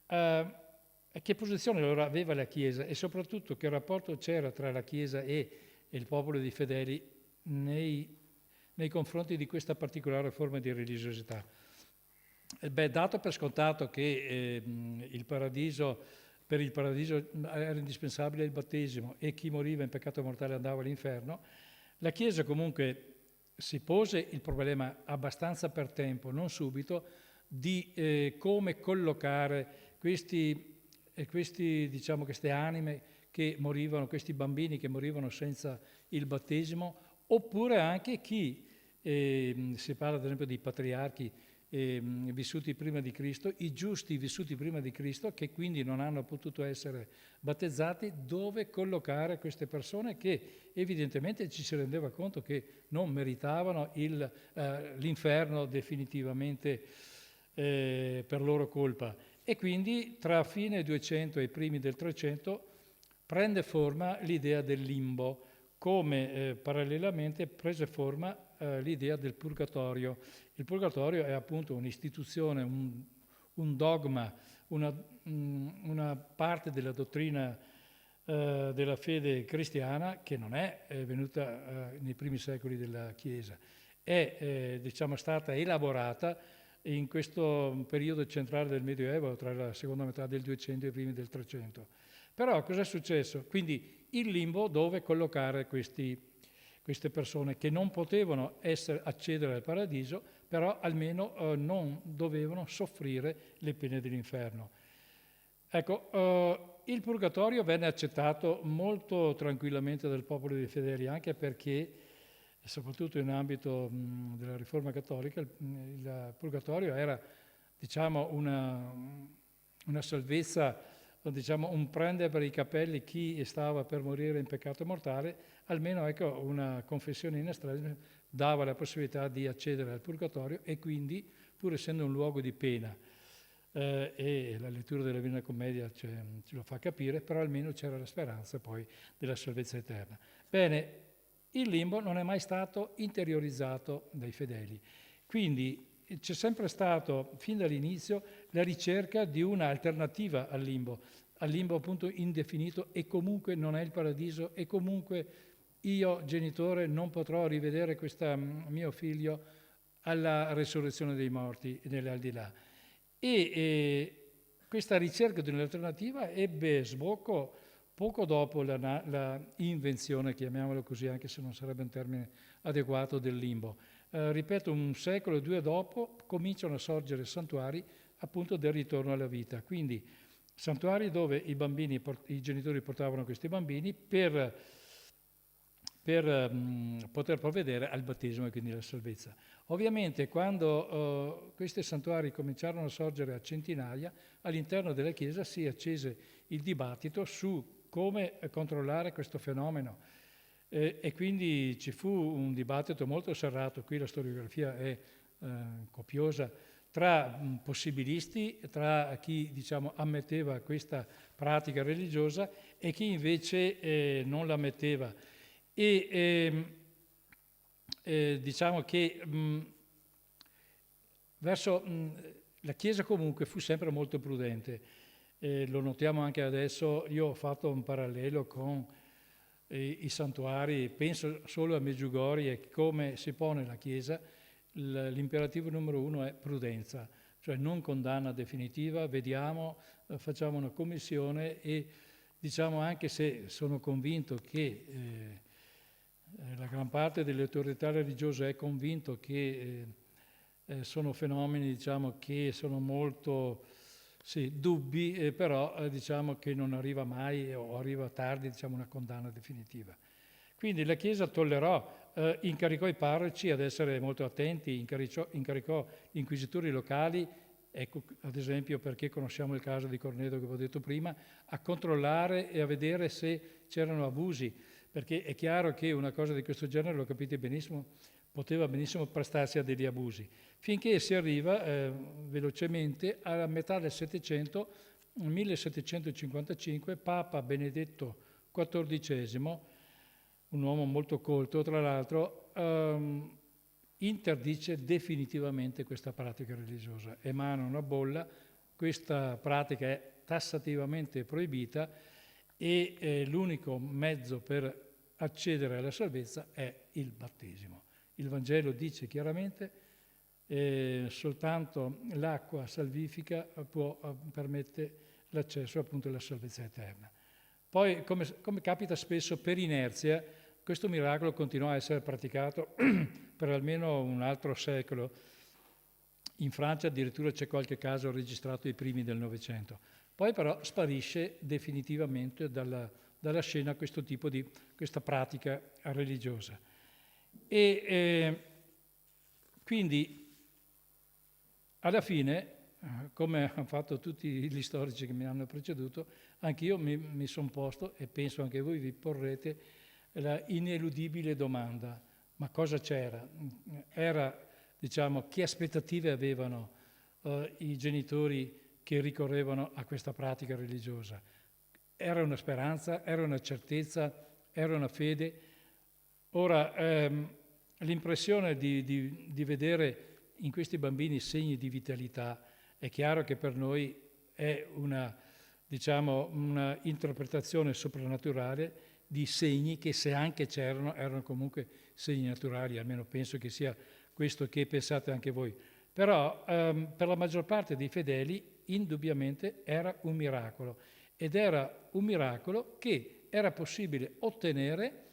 Che posizione allora aveva la Chiesa e soprattutto che rapporto c'era tra la Chiesa e il popolo dei fedeli nei confronti di questa particolare forma di religiosità? Dato per scontato che per il paradiso era indispensabile il battesimo e chi moriva in peccato mortale andava all'inferno, la Chiesa comunque si pose il problema abbastanza per tempo, non subito, di come collocare queste anime che morivano, questi bambini che morivano senza il battesimo, oppure anche chi, si parla ad esempio dei patriarchi vissuti prima di Cristo, i giusti vissuti prima di Cristo, che quindi non hanno potuto essere battezzati, dove collocare queste persone che evidentemente ci si rendeva conto che non meritavano l'inferno definitivamente per loro colpa. E quindi tra fine 200 e i primi del 300 prende forma l'idea del limbo, come parallelamente prese forma l'idea del purgatorio. Il purgatorio è appunto un'istituzione, un dogma, una parte della dottrina della fede cristiana che non è venuta nei primi secoli della Chiesa, è stata elaborata in questo periodo centrale del Medioevo, tra la seconda metà del 200 e i primi del 300. Però cosa è successo? Quindi il limbo dove collocare queste persone che non potevano accedere al paradiso, però almeno non dovevano soffrire le pene dell'inferno. Ecco, il purgatorio venne accettato molto tranquillamente dal popolo dei fedeli, anche perché, soprattutto in ambito della Riforma Cattolica, il purgatorio era, una salvezza, un prendere per i capelli chi stava per morire in peccato mortale. Almeno una confessione in estremo dava la possibilità di accedere al purgatorio, e quindi, pur essendo un luogo di pena, e la lettura della Divina Commedia ce lo fa capire, però almeno c'era la speranza poi della salvezza eterna. Bene, il limbo non è mai stato interiorizzato dai fedeli, quindi c'è sempre stato, fin dall'inizio, la ricerca di un'alternativa al limbo appunto indefinito, e comunque non è il paradiso, e comunque io, genitore, non potrò rivedere questo mio figlio alla resurrezione dei morti nell'aldilà. E questa ricerca di un'alternativa ebbe sbocco poco dopo la invenzione, chiamiamolo così, anche se non sarebbe un termine adeguato del limbo. Ripeto, un secolo o due dopo cominciano a sorgere santuari appunto del ritorno alla vita, quindi santuari dove i genitori portavano questi bambini per poter provvedere al battesimo e quindi alla salvezza. Ovviamente quando questi santuari cominciarono a sorgere a centinaia, all'interno della Chiesa si accese il dibattito su come controllare questo fenomeno e quindi ci fu un dibattito molto serrato, qui la storiografia è copiosa, tra possibilisti, tra chi diciamo ammetteva questa pratica religiosa e chi invece non la ammetteva. E diciamo che la Chiesa comunque fu sempre molto prudente, lo notiamo anche adesso. Io ho fatto un parallelo con i santuari, penso solo a Medjugorje e come si pone la Chiesa. L'imperativo numero uno è prudenza, cioè non condanna definitiva, vediamo, facciamo una commissione e diciamo, anche se sono convinto che la gran parte delle autorità religiose è convinto che sono fenomeni diciamo, che sono molto dubbi, però diciamo che non arriva mai o arriva tardi diciamo, una condanna definitiva. Quindi la Chiesa tollerò, incaricò i parroci ad essere molto attenti, incaricò gli inquisitori locali, ecco ad esempio perché conosciamo il caso di Cornedo che vi ho detto prima, a controllare e a vedere se c'erano abusi, perché è chiaro che una cosa di questo genere, lo capite benissimo, poteva benissimo prestarsi a degli abusi, finché si arriva velocemente alla metà del Settecento, 1755, Papa Benedetto XIV, un uomo molto colto tra l'altro, interdice definitivamente questa pratica religiosa, emana una bolla, questa pratica è tassativamente proibita e l'unico mezzo per accedere alla salvezza è il battesimo. Il Vangelo dice chiaramente soltanto l'acqua salvifica permette l'accesso appunto alla salvezza eterna. Poi, come capita spesso per inerzia, questo miracolo continuò a essere praticato per almeno un altro secolo. In Francia addirittura c'è qualche caso registrato ai primi del Novecento. Poi però sparisce definitivamente dalla scena questa pratica religiosa. E quindi alla fine, come hanno fatto tutti gli storici che mi hanno preceduto, anch'io mi sono posto, e penso anche voi vi porrete, la ineludibile domanda: ma cosa c'era? Diciamo, che aspettative avevano i genitori che ricorrevano a questa pratica religiosa? Era una speranza? Era una certezza? Era una fede? Ora, l'impressione di vedere in questi bambini segni di vitalità è chiaro che per noi è una interpretazione soprannaturale di segni che, se anche c'erano, erano comunque segni naturali, almeno penso che sia questo che pensate anche voi. Però per la maggior parte dei fedeli indubbiamente era un miracolo, ed era un miracolo che era possibile ottenere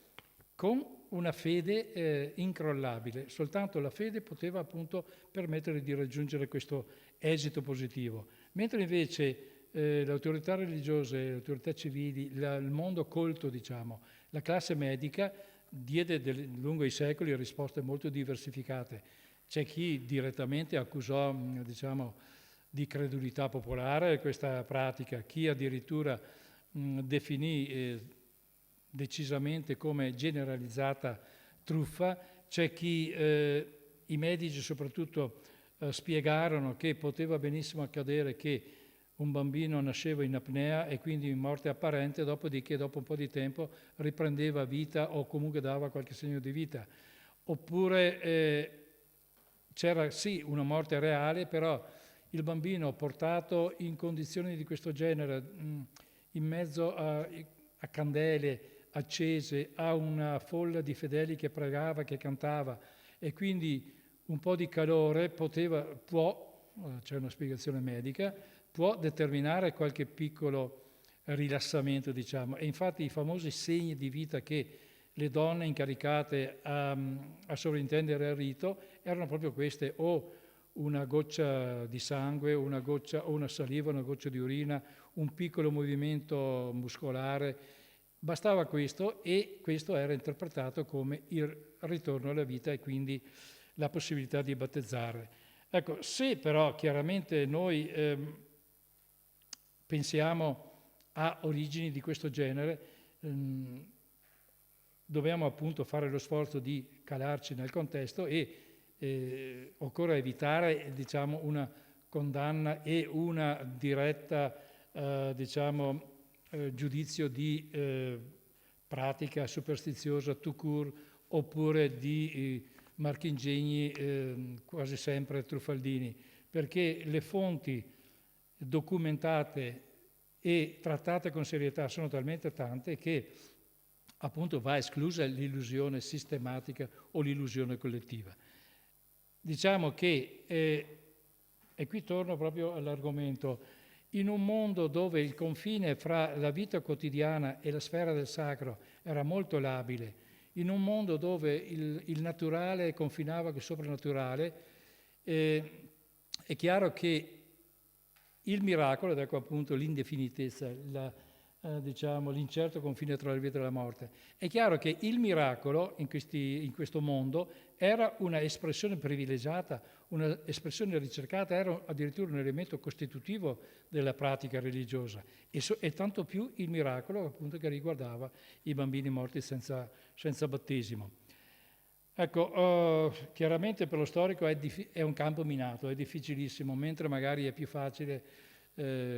con una fede incrollabile. Soltanto la fede poteva appunto permettere di raggiungere questo esito positivo. Mentre invece le autorità religiose, le autorità civili, il mondo colto, diciamo, la classe medica diede lungo i secoli risposte molto diversificate. C'è chi direttamente accusò, diciamo, di credulità popolare questa pratica, chi addirittura definì decisamente come generalizzata truffa, c'è chi, i medici soprattutto, spiegarono che poteva benissimo accadere che un bambino nasceva in apnea e quindi in morte apparente, dopodiché dopo un po' di tempo riprendeva vita o comunque dava qualche segno di vita. Oppure c'era sì una morte reale, però il bambino portato in condizioni di questo genere, in mezzo a candele accese, a una folla di fedeli che pregava, che cantava, e quindi un po' di calore c'è una spiegazione medica, può determinare qualche piccolo rilassamento, diciamo. E infatti i famosi segni di vita che le donne incaricate a sovrintendere al rito erano proprio queste, o una goccia di sangue, una goccia, o una saliva, una goccia di urina, un piccolo movimento muscolare. Bastava questo e questo era interpretato come il ritorno alla vita e quindi la possibilità di battezzare. Ecco, se però chiaramente noi pensiamo a origini di questo genere, dobbiamo appunto fare lo sforzo di calarci nel contesto e occorre evitare, diciamo, una condanna e una diretta, giudizio di pratica superstiziosa tout court, oppure di marchingegni quasi sempre truffaldini, perché le fonti documentate e trattate con serietà sono talmente tante che appunto va esclusa l'illusione sistematica o l'illusione collettiva. Diciamo che, e qui torno proprio all'argomento, in un mondo dove il confine fra la vita quotidiana e la sfera del sacro era molto labile, in un mondo dove il naturale confinava con il soprannaturale, è chiaro che il miracolo, ed ecco appunto l'indefinitezza, l'incerto confine tra la vita e la morte. È chiaro che il miracolo in questo mondo era una espressione privilegiata, una espressione ricercata, era addirittura un elemento costitutivo della pratica religiosa e tanto più il miracolo appunto che riguardava i bambini morti senza battesimo. Ecco, chiaramente per lo storico è un campo minato, è difficilissimo, mentre magari è più facile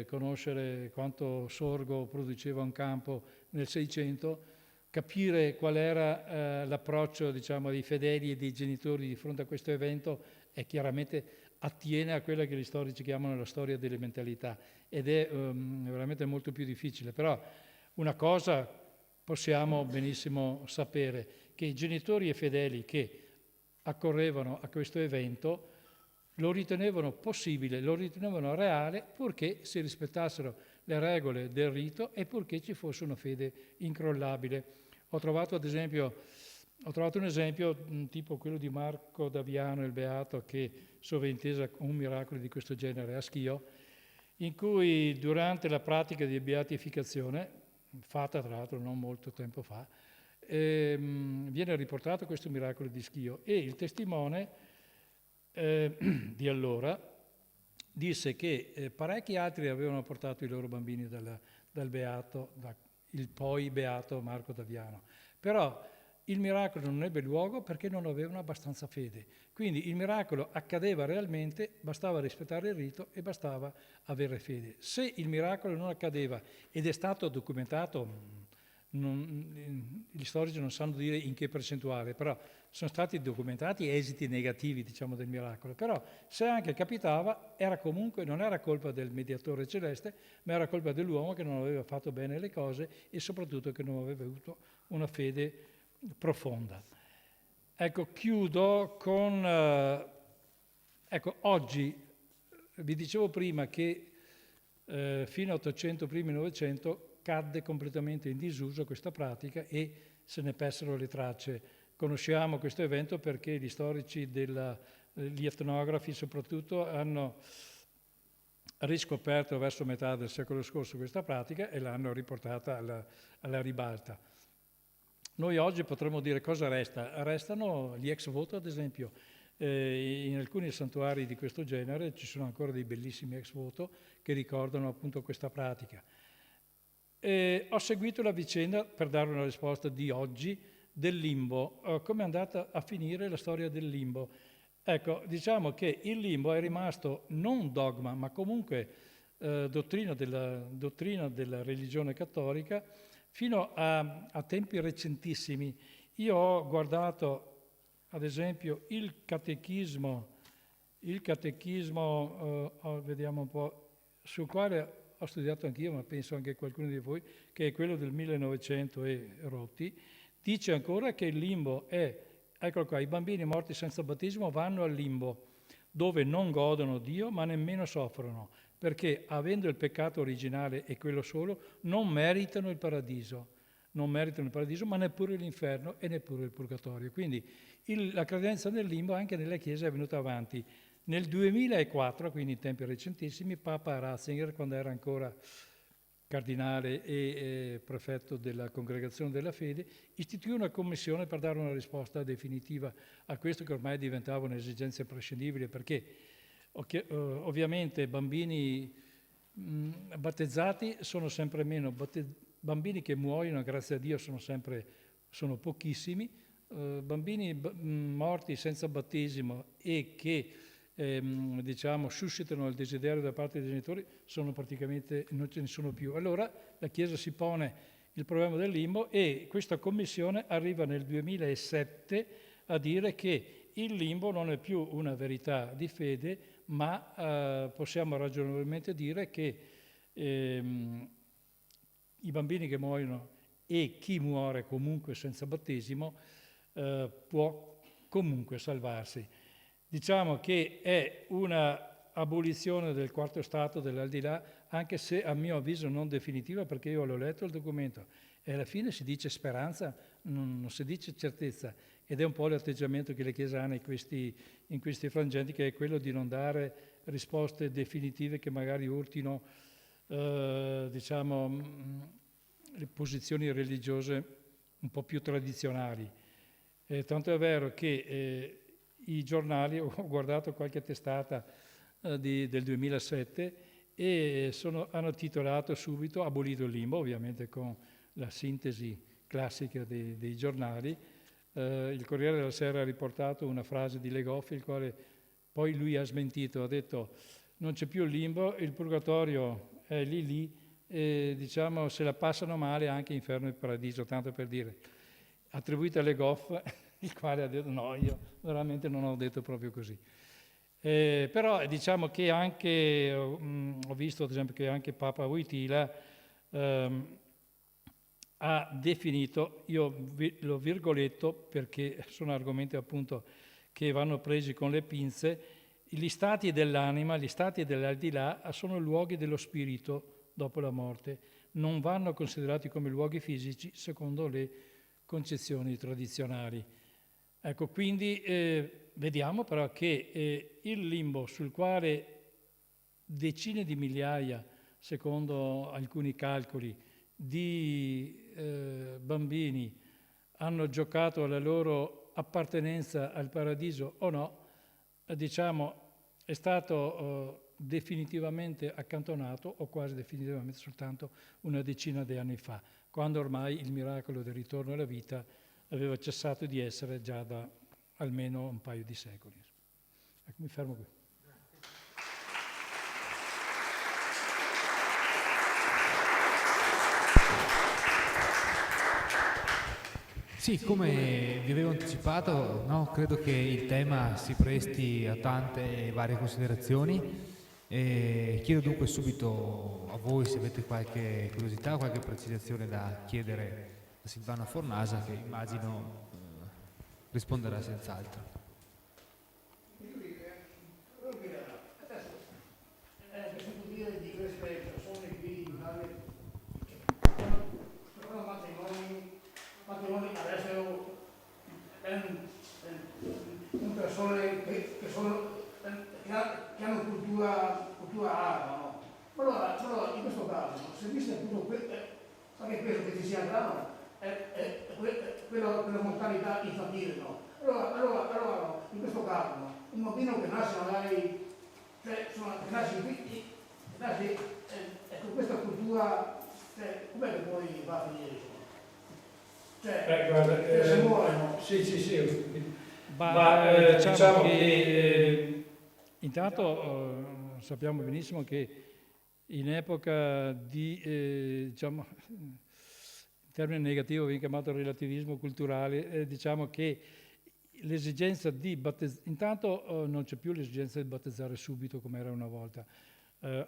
conoscere quanto Sorgo produceva un campo nel 600, capire qual era l'approccio, diciamo, dei fedeli e dei genitori di fronte a questo evento è chiaramente attiene a quella che gli storici chiamano la storia delle mentalità ed è veramente molto più difficile. Però una cosa possiamo benissimo sapere, che i genitori e fedeli che accorrevano a questo evento lo ritenevano possibile, lo ritenevano reale, purché si rispettassero le regole del rito e purché ci fosse una fede incrollabile. Ho trovato un esempio tipo quello di Marco d'Aviano, il Beato, che sovraintesa un miracolo di questo genere a Schio, in cui durante la pratica di beatificazione, fatta tra l'altro non molto tempo fa, viene riportato questo miracolo di Schio e il testimone di allora disse che parecchi altri avevano portato i loro bambini dal beato, il poi beato Marco d'Aviano, però il miracolo non ebbe luogo perché non avevano abbastanza fede. Quindi il miracolo accadeva realmente, bastava rispettare il rito e bastava avere fede. Se il miracolo non accadeva ed è stato documentato, gli storici non sanno dire in che percentuale, però sono stati documentati esiti negativi, diciamo, del miracolo. Però se anche capitava, non era colpa del mediatore celeste, ma era colpa dell'uomo che non aveva fatto bene le cose e soprattutto che non aveva avuto una fede profonda. Ecco, chiudo con... oggi vi dicevo prima che fino a 800, primi 900, cadde completamente in disuso questa pratica e se ne persero le tracce. Conosciamo questo evento perché gli storici, gli etnografi soprattutto, hanno riscoperto verso metà del secolo scorso questa pratica e l'hanno riportata alla ribalta. Noi oggi potremmo dire cosa resta? Restano gli ex voto, ad esempio. In alcuni santuari di questo genere ci sono ancora dei bellissimi ex voto che ricordano appunto questa pratica. Ho seguito la vicenda per dare una risposta di oggi del limbo. Come è andata a finire la storia del limbo? Ecco, diciamo che il limbo è rimasto non dogma, ma comunque dottrina della religione cattolica fino a tempi recentissimi. Io ho guardato, ad esempio, il catechismo, vediamo un po', sul quale ho studiato anch'io, ma penso anche qualcuno di voi, che è quello del 1900 e rotti, dice ancora che il limbo è, eccolo qua, i bambini morti senza battesimo vanno al limbo, dove non godono Dio, ma nemmeno soffrono, perché avendo il peccato originale e quello solo, non meritano il paradiso. non meritano il paradiso, ma neppure l'inferno e neppure il purgatorio. Quindi la credenza nel limbo anche nelle chiese è venuta avanti. Nel 2004, quindi in tempi recentissimi, Papa Ratzinger, quando era ancora cardinale e prefetto della Congregazione della Fede, istituì una commissione per dare una risposta definitiva a questo che ormai diventava un'esigenza imprescindibile, perché ovviamente bambini battezzati sono sempre meno, bambini che muoiono, grazie a Dio, sono pochissimi, bambini morti senza battesimo e che suscitano il desiderio da parte dei genitori sono praticamente, non ce ne sono più. Allora la Chiesa si pone il problema del limbo e questa commissione arriva nel 2007 a dire che il limbo non è più una verità di fede, ma possiamo ragionevolmente dire che i bambini che muoiono e chi muore comunque senza battesimo può comunque salvarsi. Diciamo che è una abolizione del quarto stato dell'aldilà, anche se a mio avviso non definitiva, perché io l'ho letto il documento e alla fine si dice speranza, non si dice certezza, ed è un po' l'atteggiamento che le Chiese hanno in questi frangenti, che è quello di non dare risposte definitive che magari urtino le posizioni religiose un po' più tradizionali. Tanto è vero che i giornali, ho guardato qualche testata del 2007 e hanno titolato subito "Abolito il limbo", ovviamente con la sintesi classica dei giornali. Il Corriere della Sera ha riportato una frase di Le Goff, il quale poi lui ha smentito, ha detto non c'è più il limbo, il purgatorio è lì, e se la passano male anche inferno e paradiso, tanto per dire. Attribuita a Le Goff, il quale ha detto no, io veramente non ho detto proprio così. Però diciamo che anche, ho visto ad esempio che anche Papa Wojtyla ha definito, io lo virgoletto perché sono argomenti appunto che vanno presi con le pinze, gli stati dell'anima, gli stati dell'aldilà sono luoghi dello spirito dopo la morte, non vanno considerati come luoghi fisici secondo le concezioni tradizionali. Ecco, quindi vediamo però che il limbo sul quale decine di migliaia, secondo alcuni calcoli, di bambini hanno giocato la loro appartenenza al paradiso o no, è stato definitivamente accantonato o quasi definitivamente soltanto una decina di anni fa, quando ormai il miracolo del ritorno alla vita aveva cessato di essere già da almeno un paio di secoli. Ecco, mi fermo qui. Sì, come vi avevo anticipato, no, credo che il tema si presti a tante varie considerazioni e chiedo dunque subito a voi se avete qualche curiosità, qualche precisazione da chiedere a Silvana Fornasa, che immagino risponderà senz'altro. Persone che hanno cultura araba, no? Ma allora in questo caso, se viste appunto anche questo che ci sia grano, è quella mortalità infantile, no? Allora in questo caso, no? Un bambino che nasce magari, che nasce con questa cultura, com'è che poi va a finire? Guarda, se muore, no? Sì. Diciamo che intanto sappiamo benissimo che in epoca di, in termine negativo viene chiamato relativismo culturale, diciamo che l'esigenza di battezzare, intanto non c'è più l'esigenza di battezzare subito come era una volta,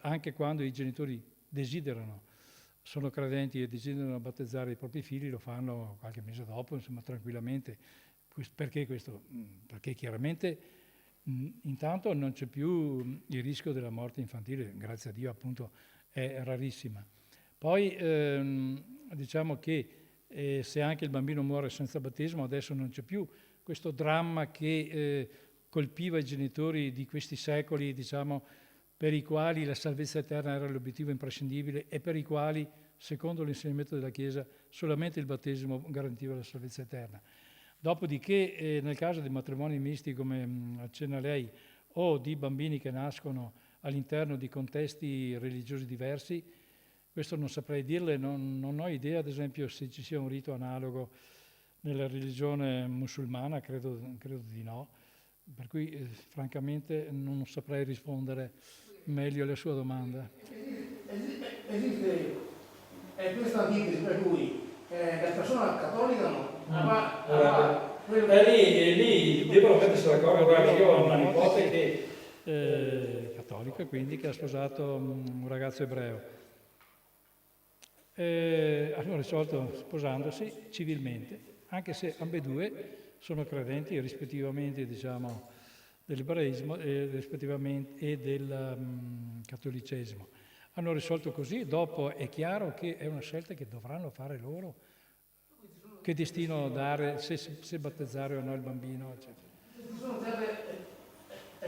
anche quando i genitori desiderano, sono credenti e desiderano battezzare i propri figli, lo fanno qualche mese dopo, insomma tranquillamente. Perché questo? Perché chiaramente intanto non c'è più il rischio della morte infantile, grazie a Dio appunto è rarissima. Poi diciamo che e se anche il bambino muore senza battesimo, adesso non c'è più questo dramma che colpiva i genitori di questi secoli, diciamo, per i quali la salvezza eterna era l'obiettivo imprescindibile e per i quali, secondo l'insegnamento della Chiesa, solamente il battesimo garantiva la salvezza eterna. Dopodiché, nel caso di matrimoni misti, come accenna lei, o di bambini che nascono all'interno di contesti religiosi diversi, questo non saprei dirle, non ho idea, ad esempio, se ci sia un rito analogo nella religione musulmana, credo di no, per cui francamente non saprei rispondere meglio alla sua domanda. Esiste questa antitesi per cui la persona cattolica no, lì devono mettersi d'accordo. Guarda, io ho una nipote che cattolica, quindi che ha sposato un ragazzo ebreo. Hanno risolto sposandosi civilmente, anche se ambedue sono credenti rispettivamente, diciamo, dell'ebraismo e del cattolicesimo. Hanno risolto così, dopo è chiaro che è una scelta che dovranno fare loro, che destino dare, se battezzare o no il bambino, eccetera. Ci sono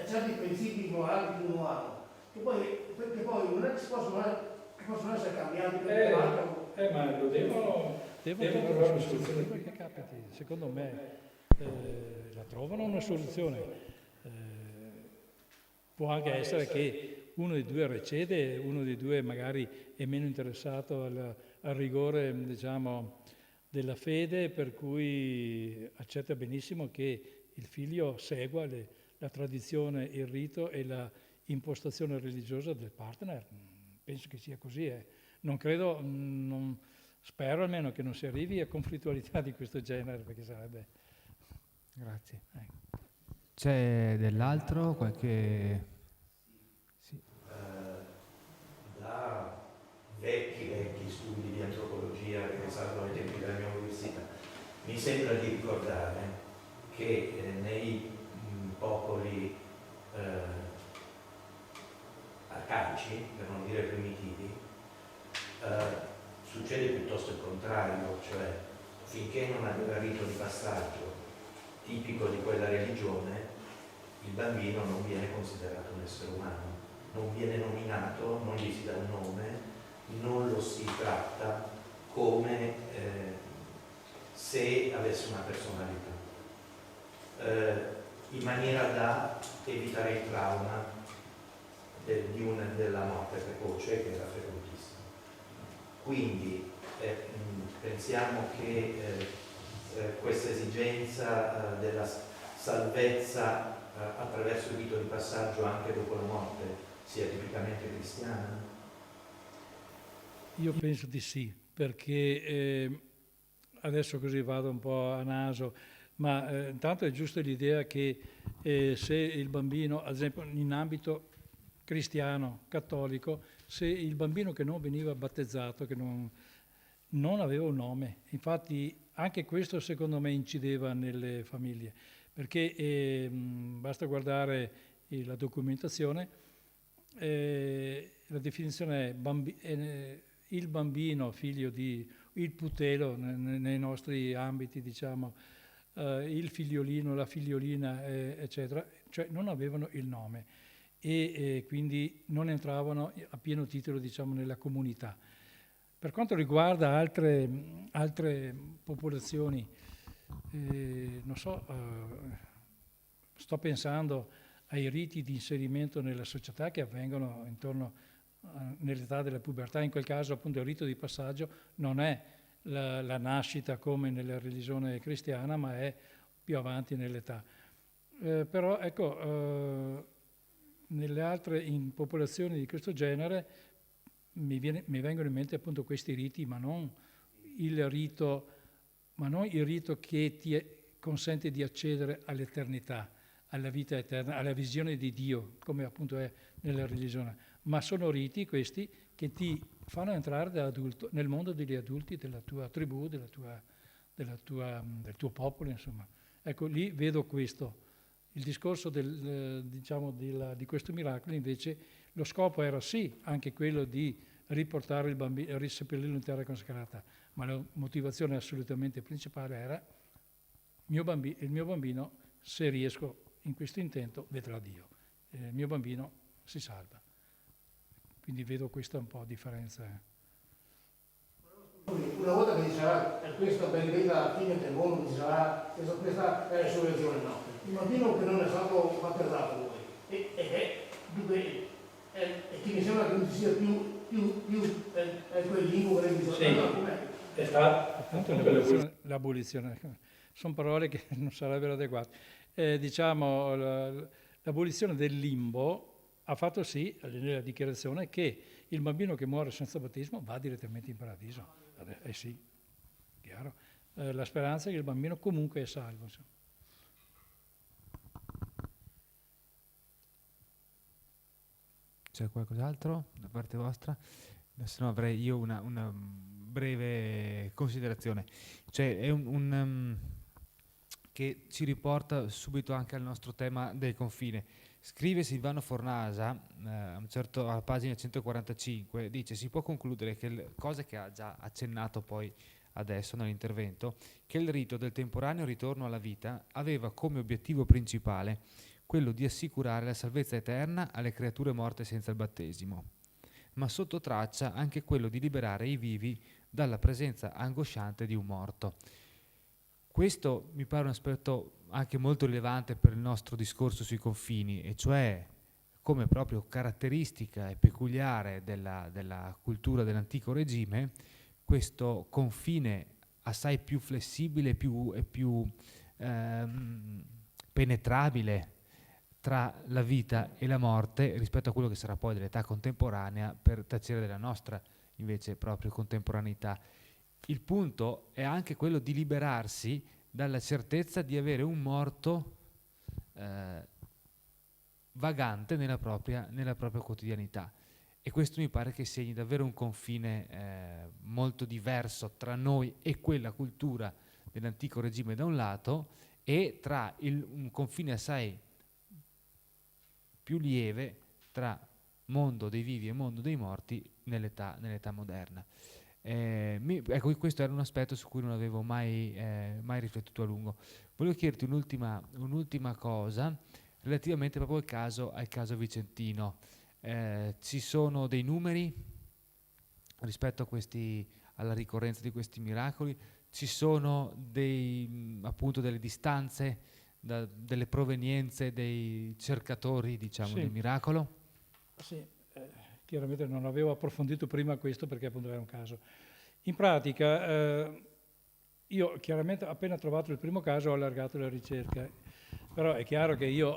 certi principi morali che uno ha, che poi non è che possono essere cambiati per l'altro. Ma lo devono trovare una soluzione perché capiti, secondo me la trovano una soluzione. Può anche essere che uno dei due recede, uno dei due magari è meno interessato al rigore, diciamo, della fede, per cui accetta benissimo che il figlio segua la tradizione, il rito e la impostazione religiosa del partner. Penso che sia così. Non credo, spero almeno che non si arrivi a conflittualità di questo genere, perché sarebbe... Grazie. C'è dell'altro? Qualche... Sì. Da vecchi studi di antropologia che risalgono ai tempi della mia università, mi sembra di ricordare che nei popoli arcaici, per non dire primitivi, succede piuttosto il contrario, cioè finché non aveva rito di passaggio tipico di quella religione, il bambino non viene considerato un essere umano, non viene nominato, non gli si dà un nome, non lo si tratta come se avesse una personalità, in maniera da evitare il trauma della morte precoce, che era frequentissima. Quindi pensiamo che questa esigenza della salvezza attraverso il rito di passaggio anche dopo la morte sia tipicamente cristiana? Io penso di sì, perché adesso così vado un po' a naso, ma intanto è giusta l'idea che se il bambino, ad esempio in ambito cristiano, cattolico, se il bambino che non veniva battezzato, che non aveva un nome, infatti anche questo secondo me incideva nelle famiglie, perché basta guardare la documentazione, la definizione è il bambino figlio di, il putelo nei nostri ambiti, diciamo, il figliolino, la figliolina, eccetera, cioè non avevano il nome e quindi non entravano a pieno titolo, diciamo, nella comunità. Per quanto riguarda altre popolazioni, non so, sto pensando ai riti di inserimento nella società che avvengono intorno nell'età della pubertà. In quel caso appunto il rito di passaggio non è la nascita come nella religione cristiana, ma è più avanti nell'età. Però ecco, nelle altre popolazioni di questo genere mi vengono in mente appunto questi riti, ma non il rito che ti consente di accedere all'eternità, alla vita eterna, alla visione di Dio, come appunto è nella religione, ma sono riti questi che ti fanno entrare da adulto nel mondo degli adulti, della tua tribù, del tuo popolo, insomma. Ecco, lì vedo questo. Il discorso di questo miracolo, invece, lo scopo era sì anche quello di riportare il bambino, riseppellirlo in terra consacrata, ma la motivazione assolutamente principale era il mio bambino, se riesco in questo intento, vedrà Dio. Il mio bambino si salva. Quindi vedo questa un po' differenza. Una volta che ci sarà questo benedetta la fine del mondo, ci sarà questa resurrezione, no. Il bambino che non è stato batterizzato voi, e che mi sembra che non ci sia più quel linguo che Sì, è appunto l'abolizione. Sono parole che non sarebbero adeguate. Diciamo, l'abolizione del limbo ha fatto sì, nella dichiarazione, che il bambino che muore senza battesimo va direttamente in paradiso. Sì, chiaro. La speranza è che il bambino comunque è salvo. Insomma. C'è qualcos'altro da parte vostra? Se no avrei io una breve considerazione. Cioè è che ci riporta subito anche al nostro tema del confine. Scrive Silvano Fornasa, alla pagina 145, dice: si può concludere che cose che ha già accennato poi adesso nell'intervento, che il rito del temporaneo ritorno alla vita aveva come obiettivo principale quello di assicurare la salvezza eterna alle creature morte senza il battesimo, ma sotto traccia anche quello di liberare i vivi dalla presenza angosciante di un morto. Questo mi pare un aspetto anche molto rilevante per il nostro discorso sui confini, e cioè come proprio caratteristica e peculiare della cultura dell'antico regime, questo confine assai più flessibile e più penetrabile tra la vita e la morte rispetto a quello che sarà poi dell'età contemporanea, per tacere della nostra invece proprio contemporaneità. Il punto è anche quello di liberarsi dalla certezza di avere un morto vagante nella propria quotidianità, e questo mi pare che segni davvero un confine molto diverso tra noi e quella cultura dell'antico regime da un lato, e tra un confine assai più lieve tra mondo dei vivi e mondo dei morti nell'età moderna. Ecco, questo era un aspetto su cui non avevo mai riflettuto a lungo. Volevo chiederti un'ultima cosa relativamente proprio al caso vicentino. Ci sono dei numeri rispetto alla ricorrenza di questi miracoli? Ci sono appunto delle distanze, delle provenienze dei cercatori, diciamo, Sì. del miracolo? Sì, chiaramente non avevo approfondito prima questo perché appunto era un caso. In pratica, io chiaramente appena trovato il primo caso ho allargato la ricerca, però è chiaro che io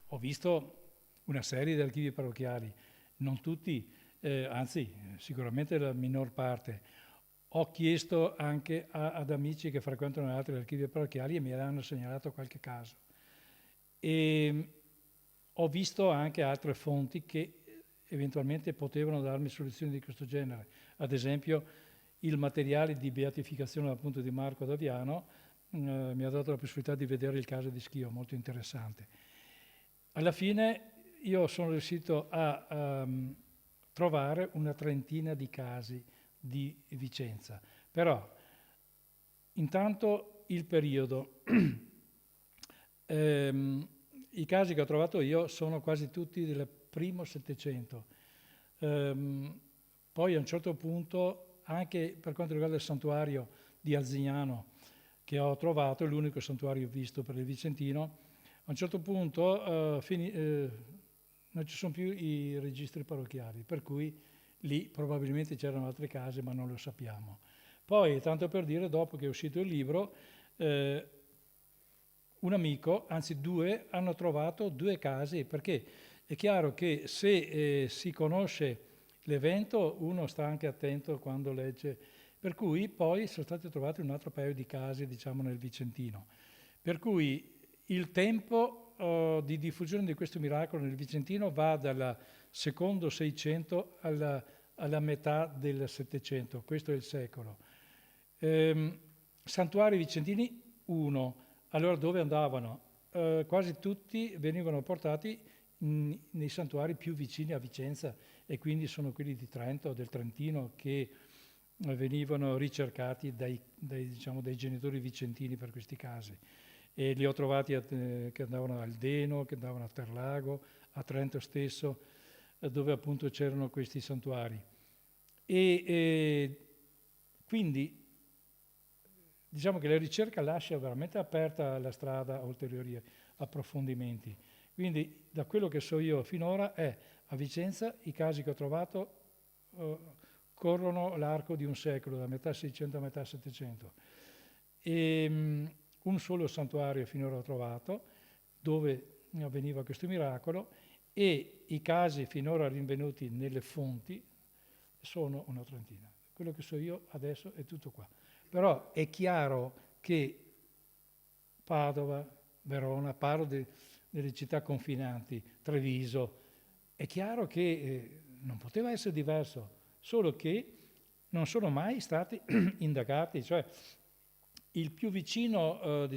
ho visto una serie di archivi parrocchiali, non tutti, anzi sicuramente la minor parte. Ho chiesto anche ad amici che frequentano altri archivi parrocchiali e mi hanno segnalato qualche caso. E ho visto anche altre fonti che eventualmente potevano darmi soluzioni di questo genere. Ad esempio, il materiale di beatificazione appunto di Marco d'Aviano mi ha dato la possibilità di vedere il caso di Schio, molto interessante. Alla fine io sono riuscito a trovare una trentina di casi di Vicenza, però intanto il periodo, i casi che ho trovato io sono quasi tutti del primo Settecento, poi a un certo punto anche per quanto riguarda il santuario di Arzignano che ho trovato, è l'unico santuario visto per il Vicentino, a un certo punto non ci sono più i registri parrocchiali, per cui lì probabilmente c'erano altre case, ma non lo sappiamo. Poi, tanto per dire, dopo che è uscito il libro, un amico, anzi due, hanno trovato 2 casi, perché è chiaro che se si conosce l'evento, uno sta anche attento quando legge. Per cui poi sono stati trovati un altro paio di casi, diciamo, nel Vicentino. Per cui il tempo di diffusione di questo miracolo nel Vicentino va dal secondo 600 alla metà del 700, questo è il secolo. Santuari vicentini 1, allora dove andavano? Quasi tutti venivano portati nei santuari più vicini a Vicenza, e quindi sono quelli di Trento o del Trentino, che venivano ricercati dai genitori vicentini per questi casi. E li ho trovati che andavano al Deno, che andavano a Terlago, a Trento stesso, dove appunto c'erano questi santuari. E quindi diciamo che la ricerca lascia veramente aperta la strada a ulteriori approfondimenti. Quindi da quello che so io finora a Vicenza i casi che ho trovato corrono l'arco di un secolo, da metà 600 a metà 700. Un solo santuario finora ho trovato dove avveniva questo miracolo, e i casi finora rinvenuti nelle fonti sono una trentina. Quello che so io adesso è tutto qua. Però è chiaro che Padova, Verona, parlo delle città confinanti, Treviso, è chiaro che non poteva essere diverso, solo che non sono mai stati indagati, cioè il più vicino,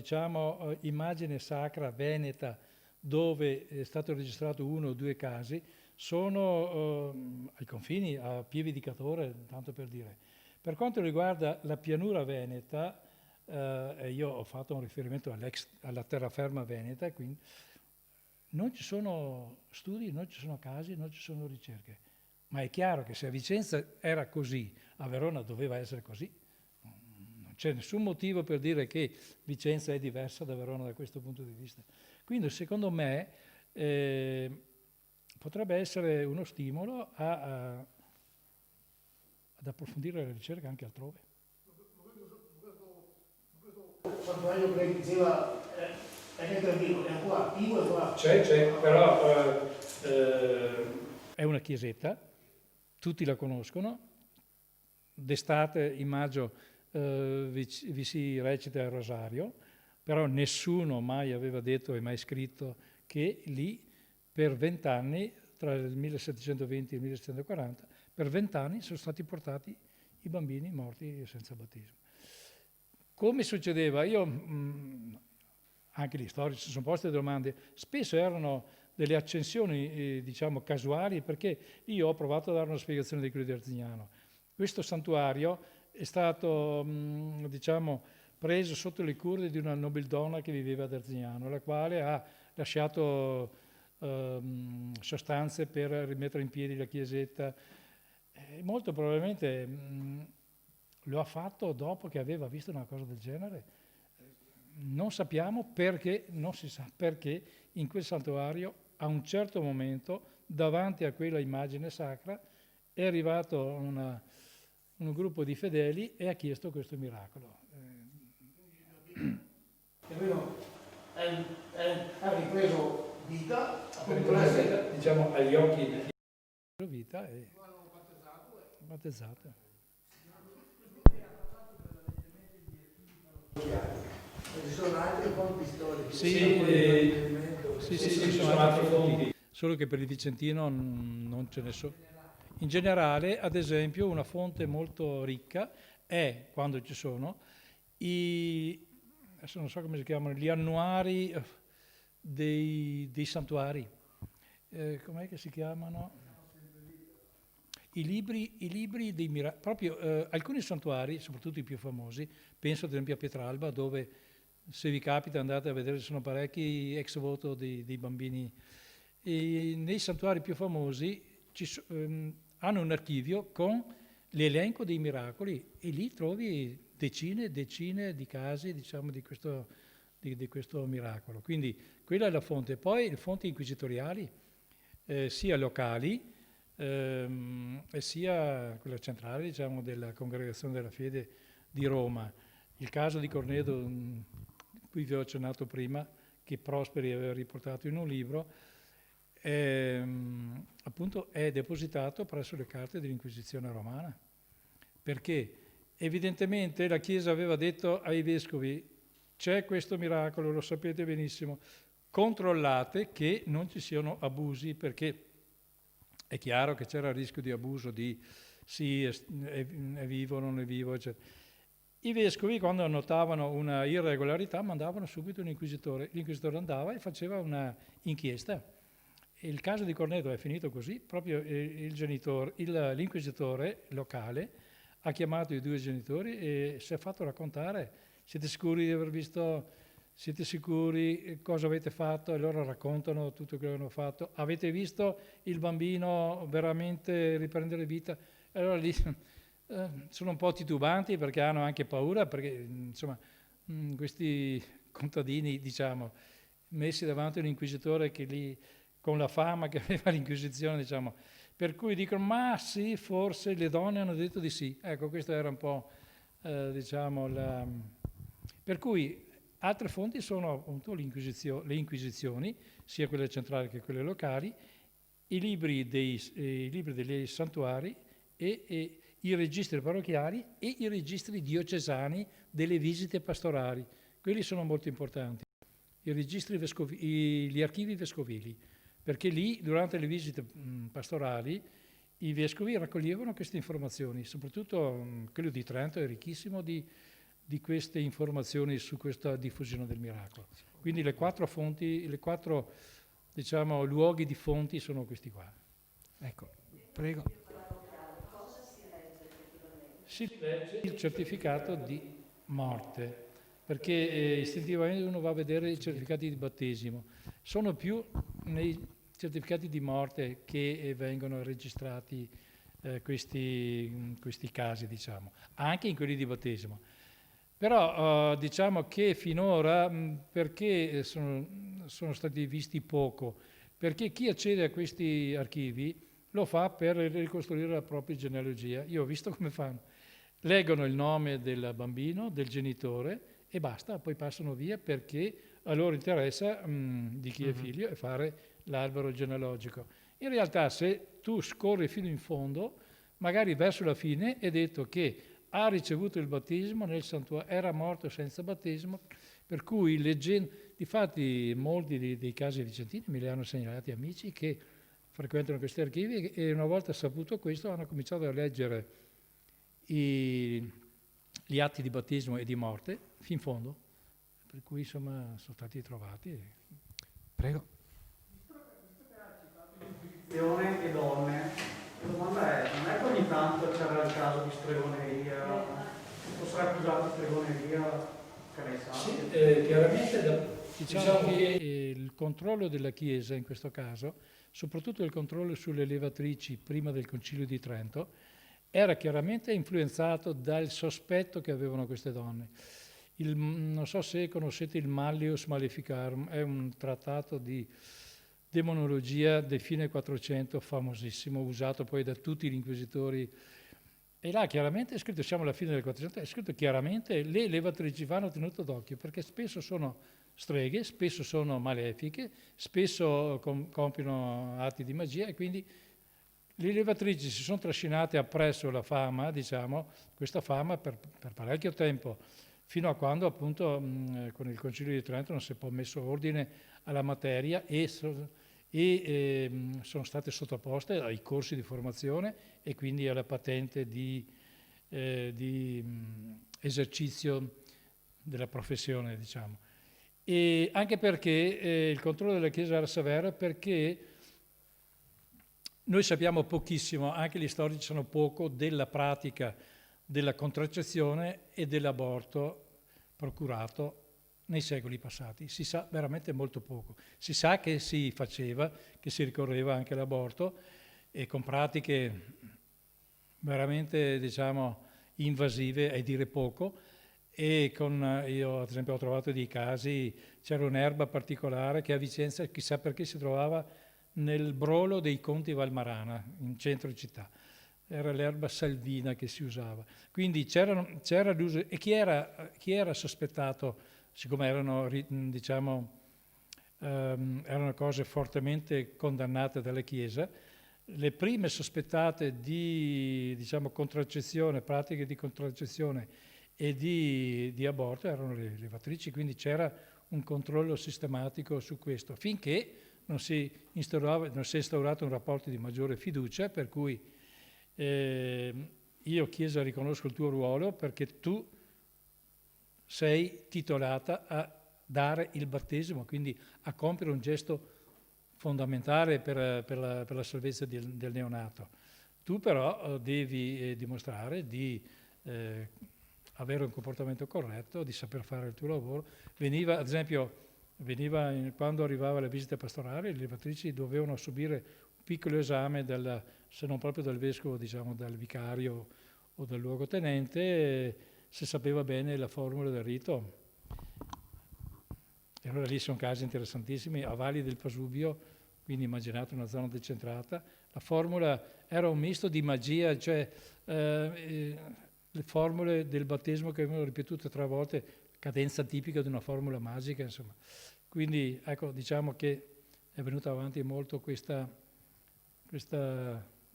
immagine sacra veneta dove è stato registrato 1 o 2 casi sono ai confini, a Pieve di Catore, tanto per dire. Per quanto riguarda la pianura veneta, io ho fatto un riferimento alla terraferma veneta, quindi non ci sono studi, non ci sono casi, non ci sono ricerche. Ma è chiaro che se a Vicenza era così, a Verona doveva essere così. Non c'è nessun motivo per dire che Vicenza è diversa da Verona da questo punto di vista. Quindi secondo me potrebbe essere uno stimolo ad approfondire la ricerca anche altrove. Questo santuario che lei diceva è nel Trentino, è ancora attivo? È ancora... C'è, però è una chiesetta, tutti la conoscono, d'estate in maggio vi si recita il rosario, però nessuno mai aveva detto e mai scritto che lì per 20 anni, tra il 1720 e il 1740, per 20 anni sono stati portati i bambini morti senza battesimo. Come succedeva? Anche gli storici si sono posti delle domande, spesso erano delle accensioni casuali, perché io ho provato a dare una spiegazione di quello di Arzignano. Questo santuario è stato preso sotto le cure di una nobildonna che viveva ad Arzignano, la quale ha lasciato sostanze per rimettere in piedi la chiesetta. Molto probabilmente lo ha fatto dopo che aveva visto una cosa del genere. Non sappiamo perché, non si sa perché in quel santuario a un certo momento davanti a quella immagine sacra è arrivato un gruppo di fedeli e ha chiesto questo miracolo. Ha ripreso vita, agli occhi di vita e battezzato. Ci sono altre fonti storiche. Sì, ci sono altre fonti. Solo che per il Vicentino non ce ne sono. In generale, ad esempio, una fonte molto ricca è, quando ci sono, adesso non so come si chiamano, gli annuari dei santuari. Com'è che si chiamano? I libri dei miracoli. Proprio alcuni santuari, soprattutto i più famosi, penso ad esempio a Pietralba, dove se vi capita andate a vedere, sono parecchi ex voto dei bambini. E nei santuari più famosi hanno un archivio con l'elenco dei miracoli e lì trovi decine e decine di casi, di questo miracolo. Quindi quella è la fonte. Poi le fonti inquisitoriali, sia locali e sia quella centrale, della Congregazione della Fede di Roma. Il caso di Cornedo, cui vi ho accennato prima, che Prosperi aveva riportato in un libro, appunto è depositato presso le carte dell'Inquisizione romana, perché evidentemente la Chiesa aveva detto ai vescovi: c'è questo miracolo, lo sapete benissimo, controllate che non ci siano abusi, perché è chiaro che c'era il rischio di abuso, di sì, è vivo, non è vivo, eccetera. I vescovi, quando notavano una irregolarità, mandavano subito un inquisitore. L'inquisitore andava e faceva una inchiesta il caso di Corneto è finito così, proprio l'inquisitore locale ha chiamato i due genitori e si è fatto raccontare: siete sicuri di aver visto, siete sicuri cosa avete fatto? E loro raccontano tutto quello che hanno fatto. Avete visto il bambino veramente riprendere vita? E allora lì sono un po' titubanti perché hanno anche paura, perché insomma questi contadini, diciamo, messi davanti a un inquisitore che lì, con la fama che aveva l'Inquisizione, diciamo, per cui dicono: ma sì, forse le donne hanno detto di sì. Ecco, questo era un po', diciamo, per cui altre fonti sono appunto le inquisizioni, sia quelle centrali che quelle locali, i libri degli santuari e i registri parrocchiali e i registri diocesani delle visite pastorali. Quelli sono molto importanti. I registri gli archivi vescovili, perché lì durante le visite pastorali i vescovi raccoglievano queste informazioni, soprattutto quello di Trento è ricchissimo di queste informazioni su questa diffusione del miracolo. Quindi le 4 fonti, le 4, diciamo, luoghi di fonti sono questi qua. Ecco, prego. Si legge il certificato di morte, perché istintivamente uno va a vedere i certificati di battesimo. Sono più nei certificati di morte che vengono registrati questi casi, diciamo, anche in quelli di battesimo. Però diciamo che finora, perché sono stati visti poco? Perché chi accede a questi archivi lo fa per ricostruire la propria genealogia. Io ho visto come fanno. Leggono il nome del bambino, del genitore e basta, poi passano via perché a loro interessa di chi è figlio e fare l'albero genealogico. In realtà se tu scorri fino in fondo, magari verso la fine è detto che ha ricevuto il battesimo nel santuario, era morto senza battesimo, per cui difatti molti dei casi vicentini me li hanno segnalati amici che frequentano questi archivi e una volta saputo questo hanno cominciato a leggere gli atti di battesimo e di morte fin in fondo, per cui insomma sono stati trovati. Prego. E donne. La domanda è: non è che ogni tanto c'era il caso di stregoneria, fosse accusato di stregoneria, che ne sa? Sì, chiaramente diciamo che il controllo della Chiesa in questo caso, soprattutto il controllo sulle levatrici prima del Concilio di Trento, era chiaramente influenzato dal sospetto che avevano queste donne. Non so se conoscete il Malleus Maleficarum, è un trattato di demonologia del fine 400 famosissimo, usato poi da tutti gli inquisitori. E là chiaramente è scritto, siamo alla fine del 400, è scritto chiaramente: le levatrici vanno tenute d'occhio perché spesso sono streghe, spesso sono malefiche, spesso compiono atti di magia e quindi le levatrici si sono trascinate appresso la fama, diciamo, questa fama per parecchio tempo, fino a quando appunto con il Concilio di Trento non si è poi messo ordine alla materia e sono state sottoposte ai corsi di formazione e quindi alla patente di esercizio della professione, diciamo. E anche perché il controllo della Chiesa era severo, perché noi sappiamo pochissimo, anche gli storici sanno poco della pratica della contraccezione e dell'aborto procurato nei secoli passati. Si sa veramente molto poco. Si sa che si faceva, che si ricorreva anche all'aborto e con pratiche veramente, diciamo, invasive, è dire poco, e io ad esempio ho trovato dei casi, c'era un'erba particolare che a Vicenza chissà perché si trovava nel brolo dei Conti Valmarana, in centro città. Era l'erba salvina che si usava. Quindi c'era l'uso, e chi era sospettato, siccome erano, diciamo, erano cose fortemente condannate dalla Chiesa, le prime sospettate di, diciamo, contraccezione, pratiche di contraccezione e di aborto erano le levatrici, quindi c'era un controllo sistematico su questo, finché non si è instaurato un rapporto di maggiore fiducia, per cui io Chiesa riconosco il tuo ruolo perché tu sei titolata a dare il battesimo, quindi a compiere un gesto fondamentale per la salvezza del neonato. Tu però devi dimostrare di avere un comportamento corretto, di saper fare il tuo lavoro. Ad esempio, quando arrivava la visita pastorale, le levatrici dovevano subire un piccolo esame, se non proprio dal vescovo, diciamo dal vicario o dal luogotenente, se sapeva bene la formula del rito. E allora lì sono casi interessantissimi, a Valli del Pasubio, quindi immaginate una zona decentrata, la formula era un misto di magia, cioè le formule del battesimo che venivano ripetute 3 volte, cadenza tipica di una formula magica, insomma. Quindi ecco, diciamo che è venuta avanti molto questa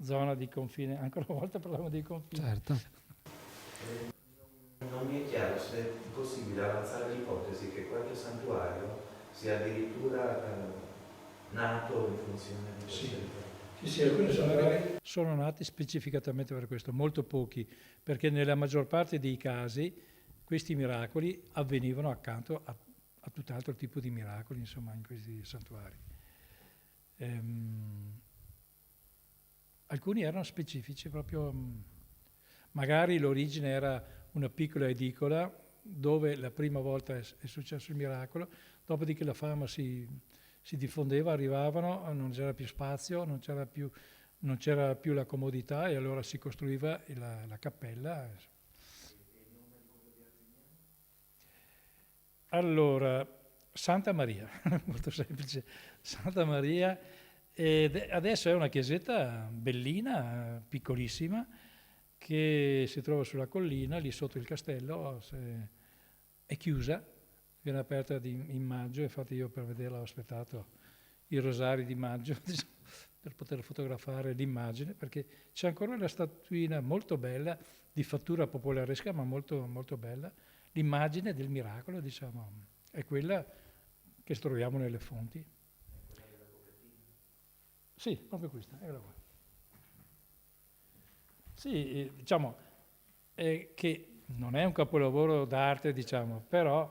zona di confine. Ancora una volta parliamo di confine. Certo. Non mi è chiaro se è possibile avanzare l'ipotesi che qualche santuario sia addirittura nato in funzione di questo rito. Sì, alcuni sono nati specificatamente per questo, molto pochi, perché nella maggior parte dei casi questi miracoli avvenivano accanto a tutt'altro tipo di miracoli, insomma, in questi santuari. Alcuni erano specifici, proprio magari l'origine era una piccola edicola dove la prima volta è successo il miracolo, dopodiché la fama si diffondeva, arrivavano, non c'era più spazio, non c'era più la comodità, e allora si costruiva la cappella. Allora, Santa Maria, molto semplice, Santa Maria, ed adesso è una chiesetta bellina, piccolissima, che si trova sulla collina, lì sotto il castello, è chiusa, viene aperta in maggio, infatti io per vederla ho aspettato i rosari di maggio per poter fotografare l'immagine, perché c'è ancora la statuina molto bella, di fattura popolaresca ma molto, molto bella. L'immagine del miracolo, diciamo, è quella che troviamo nelle fonti. Sì, proprio questa, eccola qua. Sì, diciamo che non è un capolavoro d'arte, diciamo, però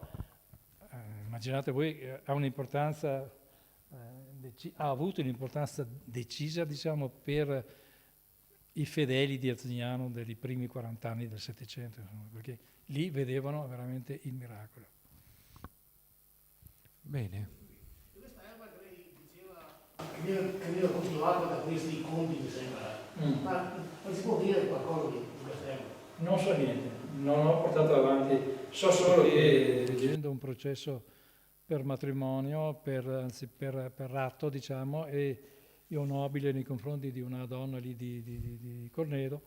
immaginate voi, ha un'importanza, ha avuto un'importanza decisa, diciamo, per i fedeli di Arzignano dei primi 40 anni del Settecento, perché lì vedevano veramente il miracolo. Bene. Questa erba che lei diceva che veniva coltivata da questi conti, mi sembra. Ma si può dire qualcosa di questa erba? Non so niente, non ho portato avanti, so solo che leggendo un processo per matrimonio, anzi per ratto, diciamo, e io nobile nei confronti di una donna lì di Cornedo,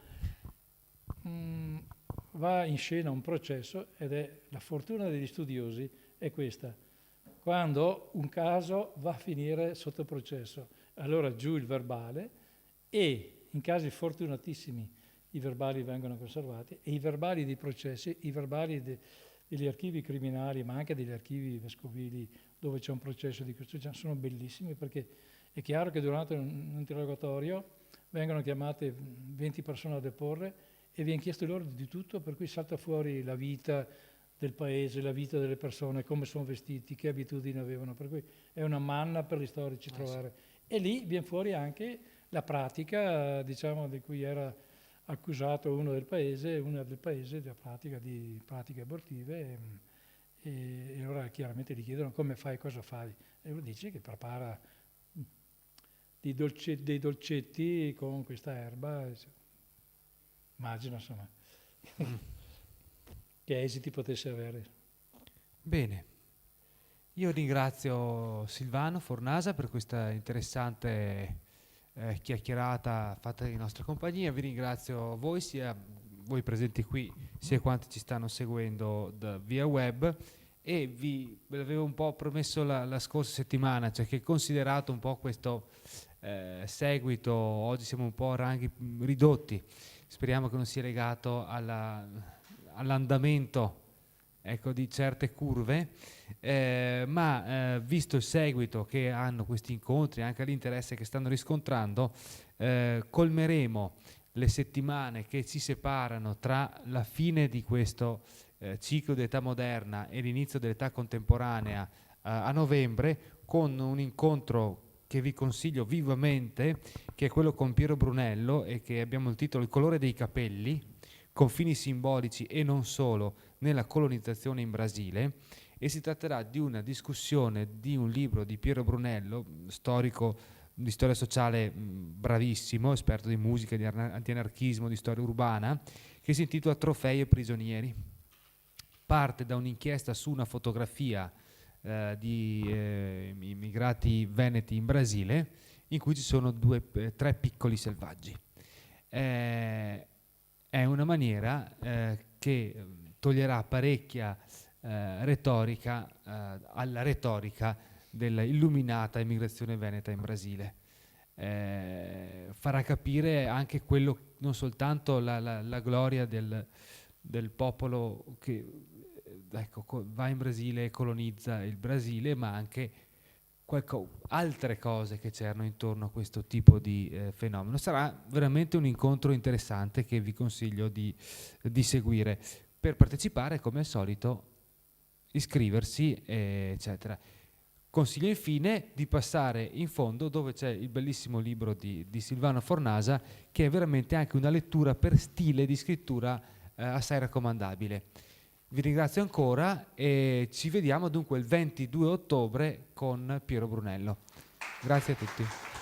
va in scena un processo, ed è la fortuna degli studiosi è questa: quando un caso va a finire sotto processo, allora giù il verbale, e in casi fortunatissimi i verbali vengono conservati, e i verbali dei processi, i verbali degli archivi criminali, ma anche degli archivi vescovili dove c'è un processo di questo genere, sono bellissimi, perché è chiaro che durante un interrogatorio vengono chiamate 20 persone a deporre e viene chiesto loro di tutto, per cui salta fuori la vita del paese, la vita delle persone, come sono vestiti, che abitudini avevano, per cui è una manna per gli storici trovare. Sì. E lì viene fuori anche la pratica, diciamo, di cui era accusato una del paese, della pratica di pratiche abortive, e allora chiaramente gli chiedono come fai, cosa fai, e lui dice che prepara dei dolcetti con questa erba, immagino, insomma, che esiti potesse avere. Bene, io ringrazio Silvano Fornasa per questa interessante chiacchierata fatta in nostra compagnia. Vi ringrazio voi, sia voi presenti qui, sia quanti ci stanno seguendo via web, e ve l'avevo un po' promesso la scorsa settimana, cioè che considerato un po' questo seguito, oggi siamo un po' a ranghi ridotti, speriamo che non sia legato all'andamento, ecco, di certe curve, ma visto il seguito che hanno questi incontri, anche l'interesse che stanno riscontrando, colmeremo le settimane che ci separano tra la fine di questo ciclo di età moderna e l'inizio dell'età contemporanea a novembre, con un incontro che vi consiglio vivamente, che è quello con Piero Brunello e che abbiamo il titolo Il colore dei capelli, confini simbolici e non solo nella colonizzazione in Brasile, e si tratterà di una discussione di un libro di Piero Brunello, storico di storia sociale bravissimo, esperto di musica, di antianarchismo, di storia urbana, che si intitola Trofei e prigionieri. Parte da un'inchiesta su una fotografia di immigrati veneti in Brasile, in cui ci sono tre piccoli selvaggi. È una maniera che toglierà parecchia retorica alla retorica dell'illuminata immigrazione veneta in Brasile. Farà capire anche quello, non soltanto la gloria del popolo che va in Brasile e colonizza il Brasile, ma anche altre cose che c'erano intorno a questo tipo di fenomeno. Sarà veramente un incontro interessante che vi consiglio di seguire. Per partecipare, come al solito, iscriversi, eccetera. Consiglio infine di passare in fondo dove c'è il bellissimo libro di Silvano Fornasa, che è veramente anche una lettura per stile di scrittura assai raccomandabile. Vi ringrazio ancora e ci vediamo dunque il 22 ottobre con Piero Brunello. Grazie a tutti.